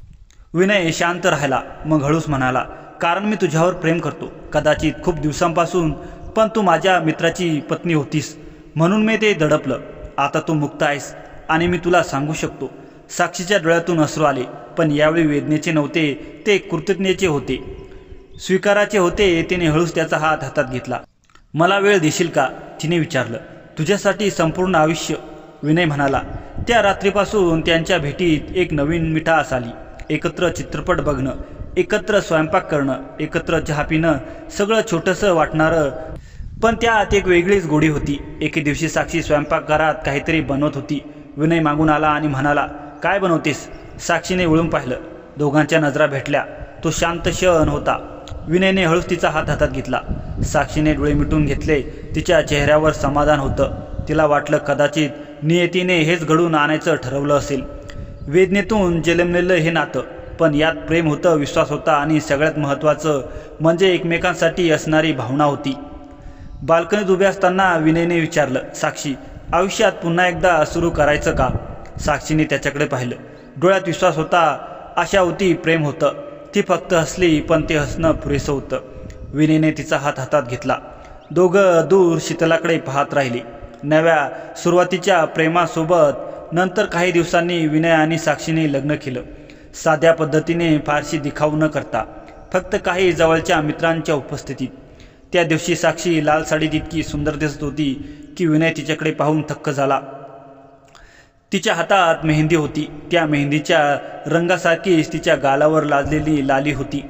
विनय शांत राहिला. मग हळूच म्हणाला, कारण मी तुझ्यावर प्रेम करतो. कदाचित खूप दिवसांपासून, पण तू माझ्या मित्राची पत्नी होतीस म्हणून मी ते दडपलं. आता तू मुक्त आहेस आणि मी तुला सांगू शकतो. साक्षीच्या डोळ्यातून अश्रू आले, पण यावेळी वेदनेचे नव्हते, ते कृतज्ञतेचे होते, स्वीकाराचे होते. तिने हळूच त्याचा हात हातात घेतला. मला वेळ देशील का? तिने विचारलं. तुझ्यासाठी संपूर्ण आयुष्य, विनय म्हणाला. त्या रात्रीपासून त्यांच्या भेटीत एक नवीन मिठास आली. एकत्र चित्रपट बघणं, एकत्र स्वयंपाक करणं, एकत्र चहा पिणं, सगळं छोटंसं वाटणारं, पण त्यात एक वेगळीच गोडी होती. एके दिवशी साक्षी स्वयंपाकघरात काहीतरी बनवत होती. विनय मागून आला आणि म्हणाला, काय बनवतेस? साक्षीने वळून पाहिलं. दोघांच्या नजरा भेटल्या. तो शांत क्षण होता. विनयने हळूच तिचा हात हातात घेतला. साक्षीने डोळे मिटून घेतले. तिच्या चेहऱ्यावर समाधान होतं. तिला वाटलं कदाचित नियतीने हेच घडून आणायचं ठरवलं असेल. वेदनेतून जन्मलेलं हे नातं, पण यात प्रेम होतं, विश्वास होता आणि सगळ्यात महत्त्वाचं म्हणजे एकमेकांसाठी असणारी भावना होती. बाल्कनीत उभे असताना विनयने विचारलं, साक्षी, आयुष्यात पुन्हा एकदा सुरू करायचं का? साक्षीने त्याच्याकडे पाहिलं. डोळ्यात विश्वास होता, आशा होती, प्रेम होतं. ती फक्त हसली, पण ते हसणं पुरेसं होतं. विनयने तिचा हात हातात घेतला. दोघं दूर शीतलाकडे पाहत राहिले. नव्या सुरुवातीच्या प्रेमासोबत नंतर काही दिवसांनी विनय आणि साक्षीने लग्न केलं. साध्या पद्धतीने, फारशी दिखाऊ न करता, फक्त काही जवळच्या मित्रांच्या उपस्थितीत. त्या दिवशी साक्षी लाल साडीत इतकी सुंदर दिसत होती की विनय तिच्याकडे पाहून थक्क झाला. तिच्या हातात मेहंदी होती. त्या मेहंदीच्या रंगासारखीच तिच्या गालावर लाजलेली लाली होती.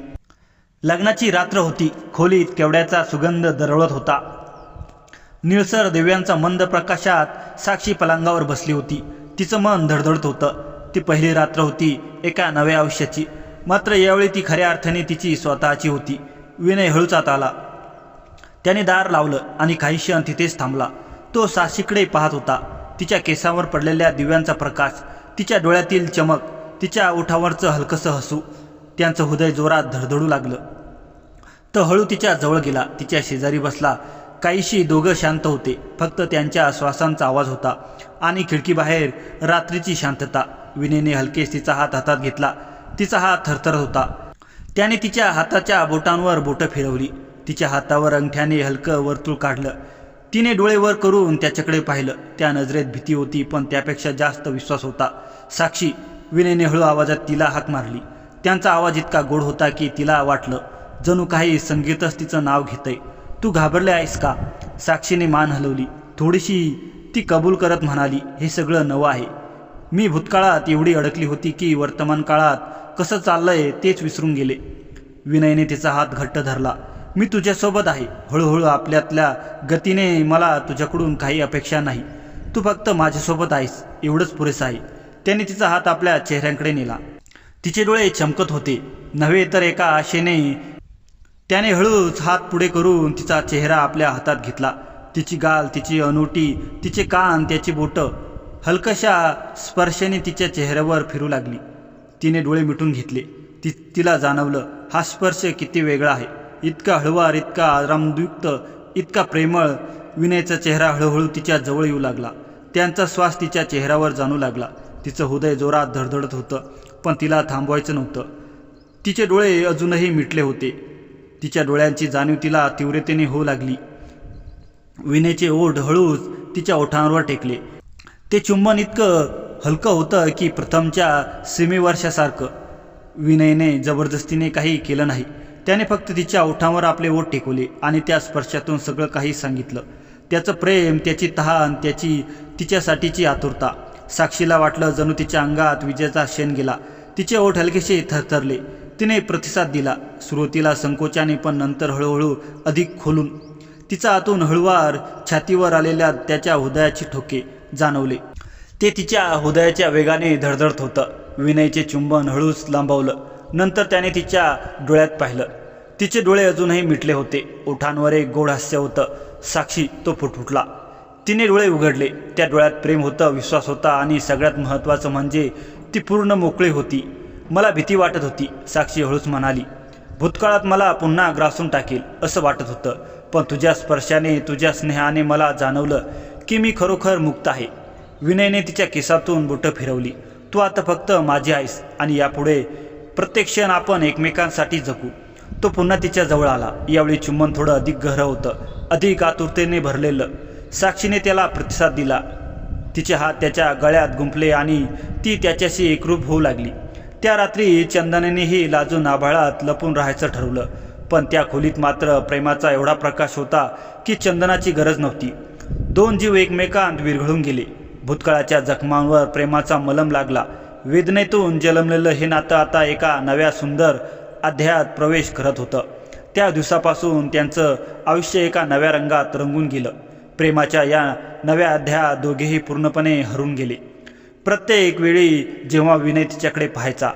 लग्नाची रात्र होती. खोलीत केवड्याचा सुगंध दरवळत होता. निळसर दिव्यांचा मंद प्रकाशात साक्षी पलंगावर बसली होती. तिचं मन धडधडत होतं. ती पहिली रात्र होती एका नव्या आयुष्याची. मात्र यावेळी ती खऱ्या अर्थाने तिची स्वतःची होती. विनय हळूच आत आला. त्याने दार लावलं आणि काही क्षण तिथेच थांबला. तो साक्षीकडे पाहत होता. तिच्या केसांवर पडलेल्या दिव्यांचा प्रकाश, तिच्या डोळ्यातील चमक, तिच्या ओठावरचं हलकंसं हसू. त्यांचं हृदय जोरात धडधडू लागलं. तो हळू तिच्या जवळ गेला. तिच्या शेजारी बसला. काहीशी दोघं शांत होते. फक्त त्यांच्या श्वासांचा आवाज होता आणि खिडकीबाहेर रात्रीची शांतता. विनयने हलकेच तिचा हात हातात घेतला. तिचा हात थरथरत होता. त्याने तिच्या हाताच्या बोटांवर बोटं फिरवली. तिच्या हातावर अंगठ्याने हलकं वर्तुळ काढलं. तिने डोळे वर करून त्याच्याकडे पाहिलं. त्या नजरेत भीती होती, पण त्यापेक्षा जास्त विश्वास होता. साक्षी, विनयने हळू आवाजात तिला हाक मारली. त्यांचा आवाज इतका गोड होता की तिला वाटलं जणू काही संगीतच तिचं नाव घेतंय. तू घाबरले आहेस का? साक्षीने मान हलवली. थोडीशी ती कबूल करत म्हणाली, हे सगळं नवं आहे. मी भूतकाळात एवढी अडकली होती की वर्तमान काळात कसं चाललंय तेच विसरून गेले. विनयने तिचा हात घट्ट धरला. मी तुझ्यासोबत आहे. हळूहळू आपल्यातल्या गतीने. मला तुझ्याकडून काही अपेक्षा नाही. तू फक्त माझ्यासोबत आहेस, एवढंच पुरेसं आहे. त्याने तिचा हात आपल्या चेहऱ्याकडे नेला. तिचे डोळे चमकत होते, नव्हे तर एका आशेने. त्याने हळूच हात पुढे करून तिचा चेहरा आपल्या हातात घेतला. तिची गाल, तिची अनोटी, तिचे कान, त्याची बोटं हलकशा स्पर्शाने तिच्या चेहऱ्यावर फिरू लागली. तिने डोळे मिटून घेतले. तिला जाणवलं हा स्पर्श किती वेगळा आहे. इतका हळुवार, इतका आरामयुक्त, इतका प्रेमळ. विनयचा चेहरा हळूहळू तिच्या जवळ येऊ लागला. त्यांचा श्वास तिच्या चेहऱ्यावर जाणू लागला. तिचं हृदय जोरात धडधडत होतं, पण तिला थांबवायचं नव्हतं. तिचे डोळे अजूनही मिटले होते. तिच्या डोळ्यांची जाणीव तिला तीव्रतेने होऊ लागली. विनयचे ओठ हळूच तिच्या ओठांवर टेकले. ते चुंबन इतकं हलकं होतं की प्रथमच्या सीमेवर्षासारखं. विनयने जबरदस्तीने काही केलं नाही. त्याने फक्त तिच्या ओठांवर आपले ओठ टेकवले आणि त्या स्पर्शातून सगळं काही सांगितलं. त्याचं प्रेम, त्याची तहान, तिच्यासाठीची आतुरता. साक्षीला वाटलं जणू तिच्या अंगात विजेचा शेण गेला. तिचे ओठ हलकेसे थरथरले. तिने प्रतिसाद दिला, सुरुवातीला संकोचाने, पण नंतर हळूहळू अधिक खोलून. तिचा आतून हळूवार छातीवर आलेल्या त्याच्या हृदयाचे ठोके जाणवले. ते तिच्या हृदयाच्या वेगाने धडधडत होतं. विनयचे चुंबन हळूच लांबवलं. नंतर त्याने तिच्या डोळ्यात पाहिलं. तिचे डोळे अजूनही मिटले होते. ओठांवर एक गोड हास्य होतं. साक्षी, तो फुटफुटला. तिने डोळे उघडले. त्या डोळ्यात प्रेम होतं, विश्वास होता आणि सगळ्यात महत्त्वाचं म्हणजे ती पूर्ण मोकळी होती. मला भीती वाटत होती, साक्षी हळूच म्हणाली. भूतकाळात मला पुन्हा ग्रासून टाकेल असं वाटत होतं, पण तुझ्या स्पर्शाने, तुझ्या स्नेहाने मला जाणवलं की मी खरोखर मुक्त आहे. विनयने तिच्या केसातून बोटं फिरवली. तू आता फक्त माझी आहेस आणि यापुढे प्रत्येक क्षण आपण एकमेकांसाठी जगू. तो पुन्हा तिच्या जवळ आला. यावेळी चुंबन थोडं अधिक गहरं होतं, अधिक आतुरतेने भरलेलं. साक्षीने त्याला प्रतिसाद दिला. तिचे हात त्याच्या गळ्यात गुंफले आणि ती त्याच्याशी एकरूप होऊ लागली. त्या रात्री चंदनेनेही लाजून आभाळात लपून राहायचं ठरवलं, पण त्या खोलीत मात्र प्रेमाचा एवढा प्रकाश होता की चंदनाची गरज नव्हती. दोन जीव एकमेकांत विरघळून गेले. भूतकाळाच्या जखमांवर प्रेमाचा मलम लागला. वेदनेतून जन्मलेलं हे नातं आता एका नव्या सुंदर अध्यायात प्रवेश करत होतं. त्या दिवसापासून त्यांचं आयुष्य एका नव्या रंगात रंगून गेलं. प्रेमाच्या या नव्या अध्यायात दोघेही पूर्णपणे हरून गेले. प्रत्येक वेळी जेव्हा विनय तिच्याकडे पाहायचा,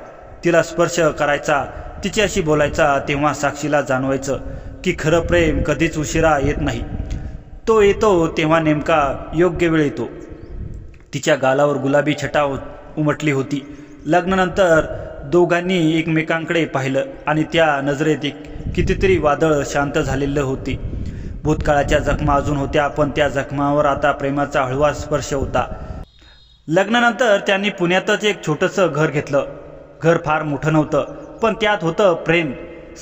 तिला स्पर्श करायचा, तिच्याशी बोलायचा, तेव्हा साक्षीला जाणवायचं की खरं प्रेम कधीच उशिरा येत नाही. तो येतो तेव्हा नेमका योग्य वेळ येतो. तिच्या गालावर गुलाबी छटा उमटली होती. लग्नानंतर दोघांनी एकमेकांकडे पाहिलं आणि त्या नजरेत एक कितीतरी वादळ शांत झालेलं होते. भूतकाळाच्या जखमा अजून होत्या, पण त्या जखमावर आता प्रेमाचा हळवा स्पर्श होता. लग्नानंतर त्यांनी पुण्यातच एक छोटंसं घर घेतलं. घर फार मोठं नव्हतं, पण त्यात होतं प्रेम.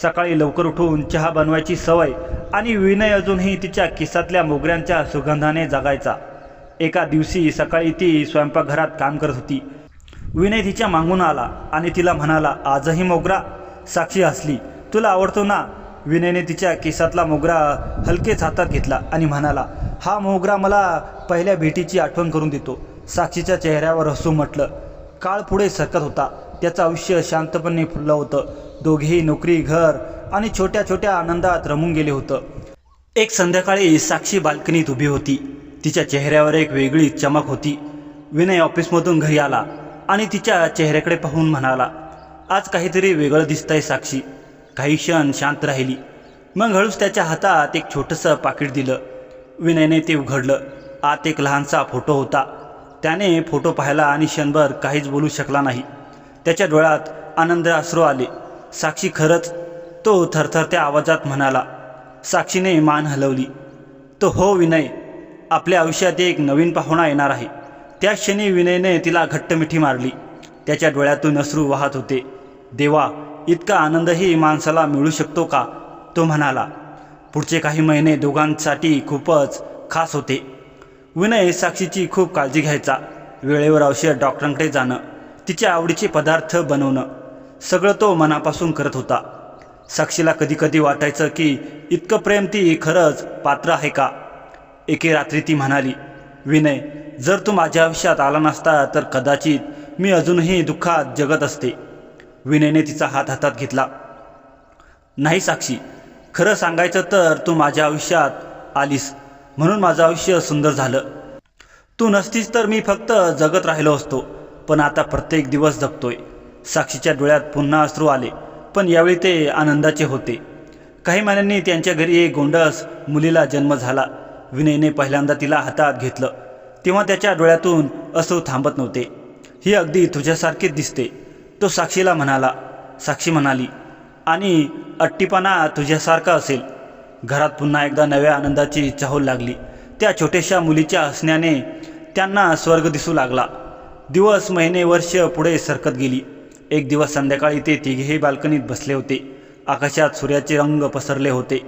सकाळी लवकर उठून चहा बनवायची सवय आणि विनय अजूनही तिच्या केसातल्या मोगऱ्यांच्या सुगंधाने जगायचा. एका दिवशी सकाळी ती स्वयंपाकघरात काम करत होती. विनय तिच्या मागून आला आणि तिला म्हणाला, आजही मोगरा? साक्षी हसली. तुला आवडतो ना? विनयने तिच्या केसातला मोगरा हलकेच हातात घेतला आणि म्हणाला, हा मोगरा मला पहिल्या भेटीची आठवण करून देतो. साक्षीच्या चेहऱ्यावर हसू म्हटलं. काळ पुढे सरकत होता. त्याचं आयुष्य शांतपणे फुललं होतं. दोघेही नोकरी, घर आणि छोट्या छोट्या आनंदात रमून गेले होतं. एक संध्याकाळी साक्षी बाल्कनीत उभी होती. तिच्या चेहऱ्यावर एक वेगळी चमक होती. विनय ऑफिसमधून घरी आला आणि तिच्या चेहऱ्याकडे पाहून म्हणाला, आज काहीतरी वेगळं दिसतंय साक्षी. काही क्षण शांत राहिली. मग हळूच त्याच्या हातात एक छोटंसं पाकिट दिलं. विनयने ते उघडलं. आत एक लहानसा फोटो होता. त्याने फोटो पाहिला आणि क्षणभर काहीच बोलू शकला नाही. त्याच्या डोळ्यात आनंद अश्रू आले. साक्षी खरंच? तो थरथरत्या आवाजात म्हणाला. साक्षीने मान हलवली. तो हो विनय, आपल्या आयुष्यात एक नवीन पाहुणा येणार आहे. त्या क्षणी विनयने तिला घट्ट मिठी मारली. त्याच्या डोळ्यातून अश्रू वाहत होते. देवा, इतका आनंदही माणसाला मिळू शकतो का? तो म्हणाला. पुढचे काही महिने दोघांसाठी खूपच खास होते. विनय साक्षीची खूप काळजी घ्यायचा. वेळेवर औषध, डॉक्टरांकडे जाणं, तिच्या आवडीचे पदार्थ बनवणं, सगळं तो मनापासून करत होता. साक्षीला कधीकधी वाटायचं की इतकं प्रेम ती खरंच पात्र आहे का? एके रात्री ती म्हणाली, विनय, जर तू माझ्या आयुष्यात आला नसता तर कदाचित मी अजूनही दुःखात जगत असते. विनयने तिचा हात हातात घेतला. नाही साक्षी, खरं सांगायचं तर तू माझ्या आयुष्यात आलीस म्हणून माझं आयुष्य सुंदर झालं. तू नसतीस तर मी फक्त जगत राहिलो असतो, पण आता प्रत्येक दिवस जगतोय. साक्षीच्या डोळ्यात पुन्हा अश्रू आले, पण यावेळी ते आनंदाचे होते. काही महिन्यांनी त्यांच्या घरी एक गोंडस मुलीला जन्म झाला. विनयने पहिल्यांदा तिला हातात घेतलं तेव्हा त्याच्या डोळ्यातून अश्रू थांबत नव्हते. ही अगदी तुझ्यासारखीच दिसते, तो साक्षीला म्हणाला. साक्षी म्हणाली, आणि अट्टीपणा तुझ्यासारखा असेल. घरात पुन्हा एकदा नव्या आनंदाची चाहूल लागली. त्या छोट्याशा मुलीच्या हसण्याने त्यांना स्वर्ग दिसू लागला. दिवस, महिने, वर्ष पुढे सरकत गेली. एक दिवस संध्याकाळी ते तिघेही बाल्कनीत बसले होते. आकाशात सूर्याचे रंग पसरले होते.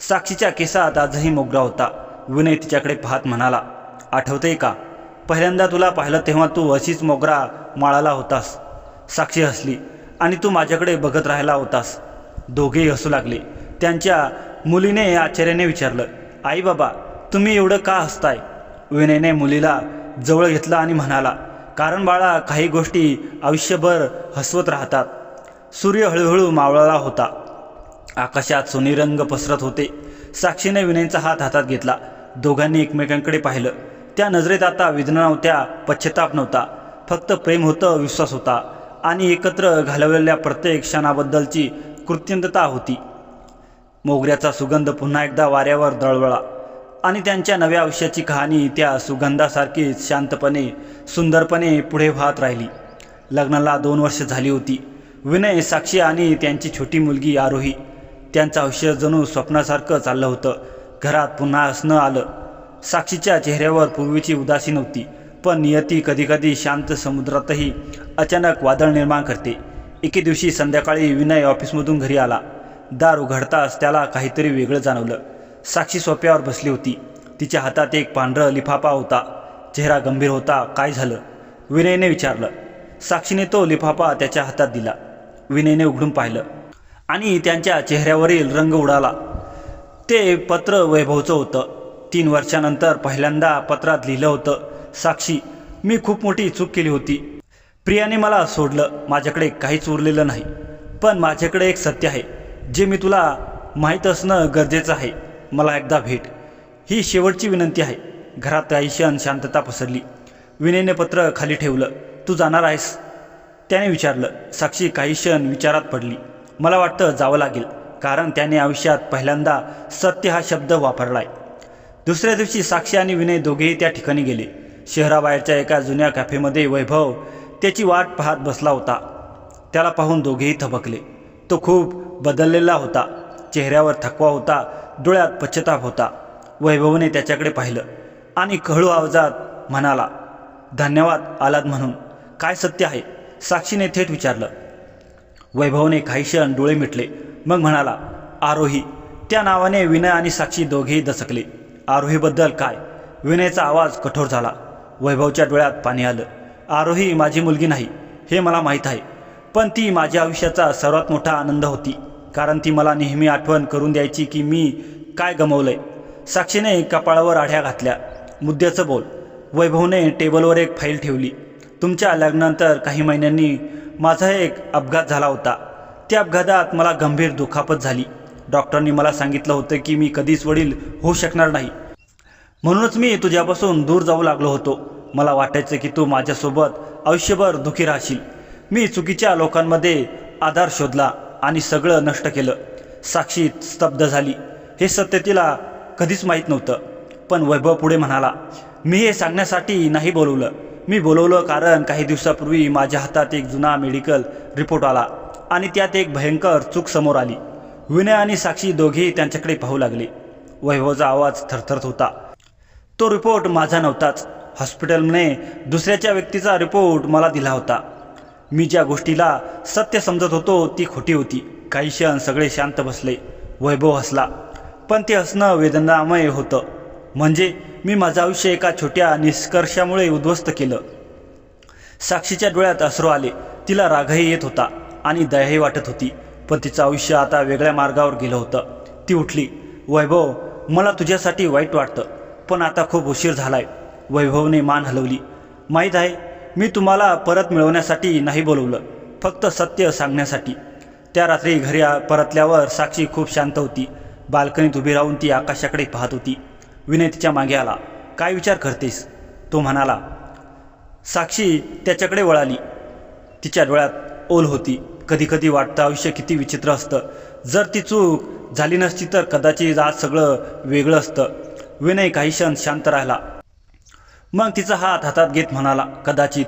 साक्षीच्या केसात आजही मोगरा होता. विनय तिच्याकडे पाहत म्हणाला, आठवतंय का? पहिल्यांदा तुला पाहिलं तेव्हा तू अशीच मोगरा माळाला होतास. साक्षी हसली. आणि तू माझ्याकडे बघत राहिला होतास. दोघेही हसू लागले. त्यांच्या मुलीने आश्चर्याने विचारलं, आई बाबा तुम्ही एवढं का हसताय? विनयने मुलीला जवळ घेतलं आणि म्हणाला, कारण बाळा काही गोष्टी आयुष्यभर हसवत राहतात. सूर्य हळूहळू मावळला होता. आकाशात सोनेरी रंग पसरत होते. साक्षीने विनयचा हात हातात घेतला. दोघांनी एकमेकांकडे पाहिलं. त्या नजरेत आता वेदना नव्हत्या, पश्चाताप नव्हता, फक्त प्रेम होतं, विश्वास होता आणि एकत्र घालवलेल्या प्रत्येक क्षणाबद्दलची कृतज्ञता होती. मोगऱ्याचा सुगंध पुन्हा एकदा वाऱ्यावर दळवळला आणि त्यांच्या नव्या आयुष्याची कहाणी त्या सुगंधासारखीच शांतपणे, सुंदरपणे पुढे वाहत राहिली. लग्नाला 2 वर्ष झाली होती. विनय, साक्षी आणि त्यांची छोटी मुलगी आरोही. त्यांचं आयुष्य जणू स्वप्नासारखं चाललं होतं. घरात पुन्हा हसणं आलं. साक्षीच्या चेहऱ्यावर पूर्वीची उदासी नव्हती, पण नियती कधीकधी शांत समुद्रातही अचानक वादळ निर्माण करते. एके दिवशी संध्याकाळी विनय ऑफिसमधून घरी आला. दार उघडताच त्याला काहीतरी वेगळं जाणवलं. साक्षी सोफ्यावर बसली होती. तिच्या हातात एक पांढरं लिफाफा होता. चेहरा गंभीर होता. काय झालं? विनयने विचारलं. साक्षीने तो लिफाफा त्याच्या हातात दिला. विनयने उघडून पाहिलं आणि त्यांच्या चेहऱ्यावरील रंग उडाला. ते पत्र वैभवचं होतं. 3 वर्षानंतर पहिल्यांदा पत्रात लिहिलं होतं, साक्षी, मी खूप मोठी चूक केली होती. प्रियाने मला सोडलं. माझ्याकडे काहीच उरलेलं नाही. पण माझ्याकडे एक सत्य आहे जे मी तुला माहीत असणं गरजेचं आहे. मला एकदा भेट. ही शेवटची विनंती आहे. घरात काही क्षण शांतता पसरली. विनयने पत्र खाली ठेवलं. तू जाणार आहेस? त्याने विचारलं. साक्षी काही क्षण विचारात पडली. मला वाटतं जावं लागेल, कारण त्याने आयुष्यात पहिल्यांदा सत्य हा शब्द वापरलाय. दुसऱ्या दिवशी साक्षी आणि विनय दोघेही त्या ठिकाणी गेले. शहराबाहेरच्या एका जुन्या कॅफेमध्ये वैभव त्याची वाट पाहत बसला होता. त्याला पाहून दोघेही थबकले. तो खूप बदललेला होता. चेहऱ्यावर थकवा होता, डोळ्यात पश्चाताप होता. वैभवने त्याच्याकडे पाहिलं आणि हळू आवाजात म्हणाला, धन्यवाद आलात म्हणून. काय सत्य आहे? साक्षीने थेट विचारलं. वैभवने काही क्षण डोळे मिटले, मग म्हणाला, आरोही. त्या नावाने विनय आणि साक्षी दोघेही दचकले. आरोहीबद्दल काय? विनयचा आवाज कठोर झाला. वैभवच्या डोळ्यात पाणी आलं. आरोही माझी मुलगी नाही हे मला माहीत आहे, पण ती माझ्या आयुष्याचा सर्वात मोठा आनंद होती, कारण ती मला नेहमी आठवण करून द्यायची की मी काय गमावलंय. साक्षीने कपाळावर आढ्या घातल्या. मुद्द्याचं बोल. वैभवने टेबलवर एक फाईल ठेवली. तुमच्या लग्नानंतर काही महिन्यांनी माझा एक अपघात झाला होता. त्या अपघातात मला गंभीर दुखापत झाली. डॉक्टरांनी मला सांगितलं होतं की मी कधीच वडील होऊ शकणार नाही. म्हणूनच मी तुझ्यापासून दूर जाऊ लागलो होतो. मला वाटायचं की तू माझ्यासोबत आयुष्यभर दुःखी राहशील. मी चुकीच्या लोकांमध्ये आधार शोधला आणि सगळं नष्ट केलं. साक्षी स्तब्ध झाली. हे सत्य तिला कधीच माहीत नव्हतं. पण वैभव पुढे म्हणाला, मी हे सांगण्यासाठी नाही बोलवलं. मी बोलवलं कारण काही दिवसापूर्वी माझ्या हातात एक जुना मेडिकल रिपोर्ट आला आणि त्यात एक भयंकर चूक समोर आली. विनय आणि साक्षी दोघेही त्यांच्याकडे पाहू लागले. वैभवचा आवाज थरथरत होता. तो रिपोर्ट माझा नव्हताच. हॉस्पिटलने दुसऱ्याच्या व्यक्तीचा रिपोर्ट मला दिला होता. मी ज्या गोष्टीला सत्य समजत होतो ती खोटी होती. काही क्षण सगळे शांत बसले. वैभव हसला, पण ते हसणं वेदनामय होतं. म्हणजे मी माझं आयुष्य एका छोट्या निष्कर्षामुळे उद्ध्वस्त केलं. साक्षीच्या डोळ्यात अश्रू आले. तिला रागही येत होता आणि दयाही वाटत होती, पण तिचं आयुष्य आता वेगळ्या मार्गावर गेलं होतं. ती उठली. वैभव, मला तुझ्यासाठी वाईट वाटतं, पण आता खूप उशीर झालाय. वैभवने मान हलवली. माहीत आहे, मी तुम्हाला परत मिळवण्यासाठी नाही बोलवलं, फक्त सत्य सांगण्यासाठी. त्या रात्री घरी परतल्यावर साक्षी खूप शांत होती. बाल्कनीत उभी राहून ती आकाशाकडे पाहत होती. विनय तिच्या मागे आला. काय विचार करतेस? तो म्हणाला. साक्षी त्याच्याकडे वळाली. तिच्या डोळ्यात ओल होती. कधी कधी वाटतं आयुष्य किती विचित्र असतं. जर ती चूक झाली नसती तर कदाचित आज सगळं वेगळं असतं. विनय काही क्षण शांत राहिला. मग तिचा हात हातात घेत म्हणाला, कदाचित,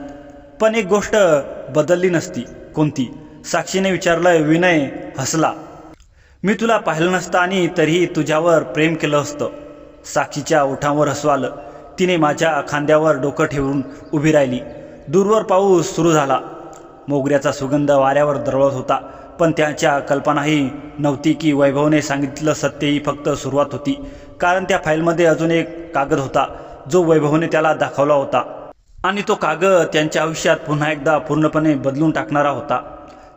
पण एक गोष्ट बदलली नसती. कोणती? साक्षीने विचारलं. विनय हसला. मी तुला पाहिलं नसतं आणि तरीही तुझ्यावर प्रेम केलं असतं. साक्षीच्या ओठांवर हसू आलं. तिने माझ्या खांद्यावर डोकं ठेवून उभी राहिली. दूरवर पाऊस सुरू झाला. मोगऱ्याचा सुगंध वाऱ्यावर दरवळत होता. पण त्याच्या कल्पनाही नव्हती की वैभवने सांगितलं सत्य ही फक्त सुरुवात होती, कारण त्या फाईलमध्ये अजून एक कागद होता जो वैभवने त्याला दाखवला होता. आणि तो कागद त्यांच्या आयुष्यात पुन्हा एकदा पूर्णपणे बदलून टाकणारा होता.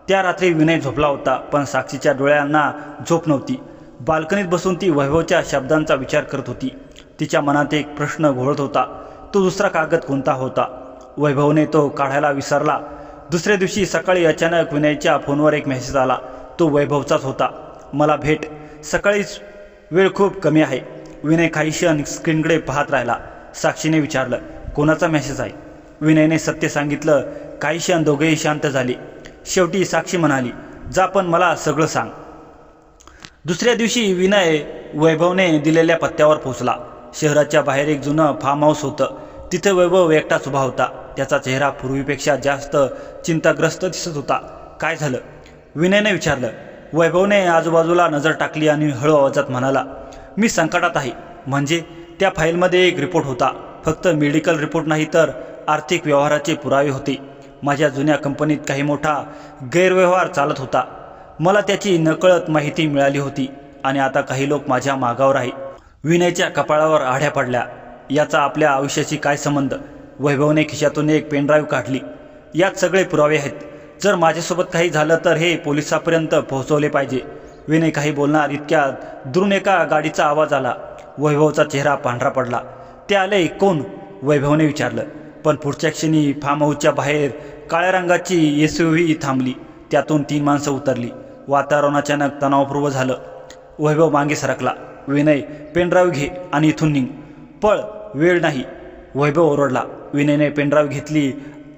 त्या रात्री विनय झोपला होता, पण साक्षीच्या डोळ्यांना झोप नव्हती. बाल्कनीत बसून ती वैभवच्या शब्दांचा विचार करत होती. तिच्या मनात एक प्रश्न घोळत होता, तो दुसरा कागद कोणता होता? वैभवने तो काढायला विसरला. दुसऱ्या दिवशी सकाळी अचानक विनयच्या फोनवर एक मेसेज आला. तो वैभवचाच होता. मला भेट. सकाळीच वेळ खूप कमी आहे. विनय काही क्षण स्क्रीनकडे पाहत राहिला. साक्षीने विचारलं, कोणाचा मेसेज आहे? विनयने सत्य सांगितलं. काही क्षण दोघेही शांत झाले. शेवटी साक्षी म्हणाली, जा पण मला सगळं सांग. दुसऱ्या दिवशी विनय वैभवने दिलेल्या पत्त्यावर पोहोचला. शहराच्या बाहेर एक जुनं फार्म हाऊस होतं. तिथे वैभव एकटाच उभा होता. त्याचा चेहरा पूर्वीपेक्षा जास्त चिंताग्रस्त दिसत होता. काय झालं? विनयने विचारलं. वैभवने आजूबाजूला नजर टाकली आणि हळू आवाजात म्हणाला, मी संकटात आहे. म्हणजे? त्या फाईलमध्ये एक रिपोर्ट होता. फक्त मेडिकल रिपोर्ट नाही तर आर्थिक व्यवहाराचे पुरावे होते. माझ्या जुन्या कंपनीत काही मोठा गैरव्यवहार चालत होता. मला त्याची नकळत माहिती मिळाली होती आणि आता काही लोक माझ्या मागावर आहे. विनयच्या कपाळावर आढ्या पडल्या. याचा आपल्या आयुष्याशी काय संबंध? वैभवने खिशातून एक पेनड्राईव्ह काढली. यात सगळे पुरावे आहेत. जर माझ्यासोबत काही झालं तर हे पोलिसांपर्यंत पोहोचवले पाहिजे. विनय काही बोलणार इतक्यात दुरून एका गाडीचा आवाज आला. वैभवचा चेहरा पांढरा पडला. ते आले कोण? वैभवने विचारलं. पण पुढच्या क्षणी फार्म हाऊसच्या बाहेर काळ्या रंगाची SUV थांबली. त्यातून 3 माणसं उतरली. वातावरण अचानक तणावपूर्ण झालं. वैभव मागे सरकला. विनय, पेनड्राईव्ह घे आणि इथून निघ. पळ, वेळ नाही. वैभव ओरडला. विनयने पेनड्राईव्ह घेतली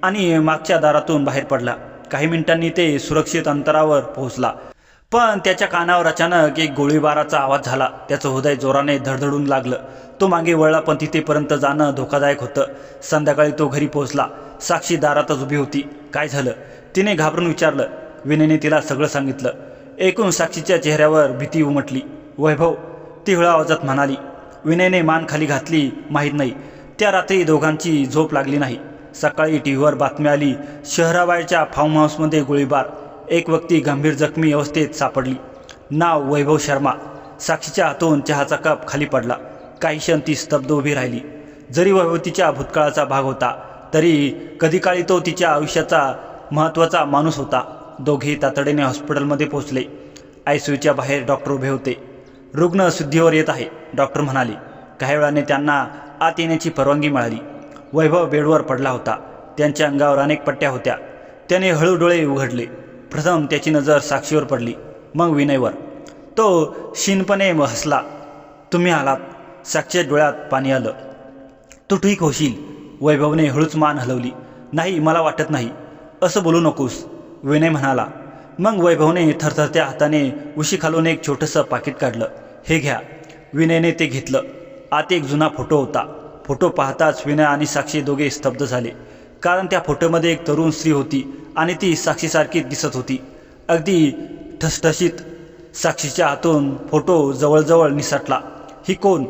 आणि मागच्या दारातून बाहेर पडला. काही मिनिटांनी ते सुरक्षित अंतरावर पोहोचला. पण त्याच्या कानावर अचानक एक गोळीबाराचा आवाज झाला. त्याचं हृदय जोराने धडधडून लागलं. तो मागे वळला, पण तिथेपर्यंत जाणं धोकादायक होतं. संध्याकाळी तो घरी पोहोचला. साक्षी दारातच उभी होती. काय झालं? तिने घाबरून विचारलं. विनयने तिला सगळं सांगितलं. ऐकून साक्षीच्या चेहऱ्यावर भीती उमटली. वैभव, ती हळू आवाजात म्हणाली. विनयने मान खाली घातली. माहीत नाही, त्या रात्री दोघांची झोप लागली नाही. सकाळी टीव्हीवर बातमी आली, शहराबाहेरच्या फार्म हाऊसमध्ये गोळीबार. एक व्यक्ती गंभीर जखमी अवस्थेत सापडली. नाव वैभव शर्मा. साक्षीच्या हातून चहाचा कप खाली पडला. काही क्षण ती स्तब्ध उभी राहिली. जरी वैभव तिच्या भूतकाळाचा भाग होता, तरी कधी काळी तो तिच्या आयुष्याचा महत्त्वाचा माणूस होता. दोघेही तातडीने हॉस्पिटलमध्ये पोहोचले. ICUच्या बाहेर डॉक्टर उभे होते. रुग्ण शुद्धीवर येत आहे, डॉक्टर म्हणाले. काही वेळाने त्यांना आत येण्याची परवानगी मिळाली. वैभव बेडवर पडला होता. त्यांच्या अंगावर अनेक पट्ट्या होत्या. त्याने हळू डोळे उघडले. प्रथम त्याची नजर साक्षीवर पडली, मग विनयवर. तो क्षीणपणे हसला. तुम्ही आलात. साक्षीच्या डोळ्यात पाणी आलं. तू ठीक होशील. वैभवने हळूच मान हलवली. नाही, मला वाटत नाही. असं बोलू नकोस, विनय म्हणाला. मग वैभवने थरथरत्या हाताने उशीखालून एक छोटंसं पाकिट काढलं. हे घ्या. विनयने ते घेतलं. आत एक जुना फोटो होता. फोटो पाहताच विनय आणि साक्षी दोघे स्तब्ध झाले. कारण त्या फोटोमध्ये एक तरुण स्त्री होती आणि ती साक्षीसारखीच दिसत होती, अगदी ठसठशीत. साक्षीच्या हातून फोटो जवळजवळ निसटला. ही कोण?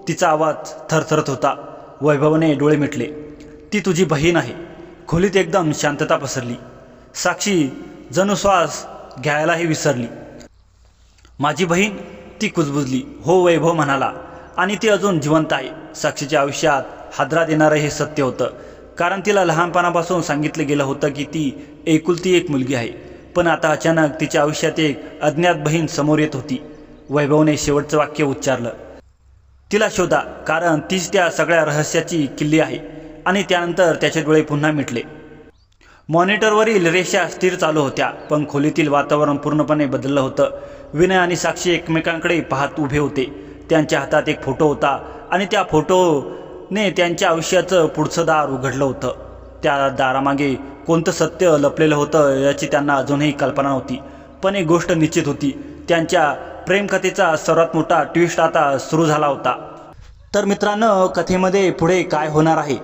तिचा आवाज थरथरत होता. वैभवने डोळे मिटले. ती तुझी बहीण आहे. खोलीत एकदम शांतता पसरली. साक्षी जणू श्वास घ्यायलाही विसरली. माझी बहीण? ती कुजबुजली. हो, वैभव म्हणाला. आणि ती अजून जिवंत आहे. साक्षीच्या आयुष्यात हादरा देणारं हे सत्य होतं. कारण तिला लहानपणापासून सांगितलं गेलं होतं की ती एकुलती एक मुलगी आहे. पण आता अचानक तिच्या आयुष्यात एक अज्ञात बहीण समोर येत होती. वैभवने शेवटचं वाक्य उच्चारलं. तिला शोधा, कारण तीच त्या सगळ्या रहस्याची किल्ली आहे. आणि त्यानंतर त्याचे डोळे पुन्हा मिटले. मॉनिटरवरील रेषा स्थिर चालू होत्या, पण खोलीतील वातावरण पूर्णपणे बदललं होतं. विनय आणि साक्षी एकमेकांकडे पाहत उभे होते. त्यांच्या हातात एक फोटो होता आणि त्या फोटोने त्यांच्या आयुष्याचं पुढचं दार उघडलं होतं. त्या दारामागे कोणतं सत्य लपलेलं होतं याची त्यांना अजूनही कल्पना नव्हती. पण एक गोष्ट निश्चित होती, त्यांच्या प्रेमकथेचा सर्वात मोठा ट्विस्ट आता सुरू झाला होता. तर मित्रांनो, कथेमध्ये पुढे काय होणार आहे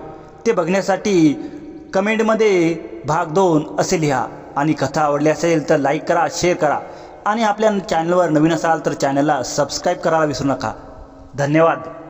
ते बघण्यासाठी कमेंटमध्ये भाग 2 असे लिहा. आणि कथा आवडली असेल तर लाईक करा, शेअर करा आणि आपल्या चॅनलवर नवीन असाल तर चॅनलला सबस्क्राईब करायला विसरू नका. धन्यवाद.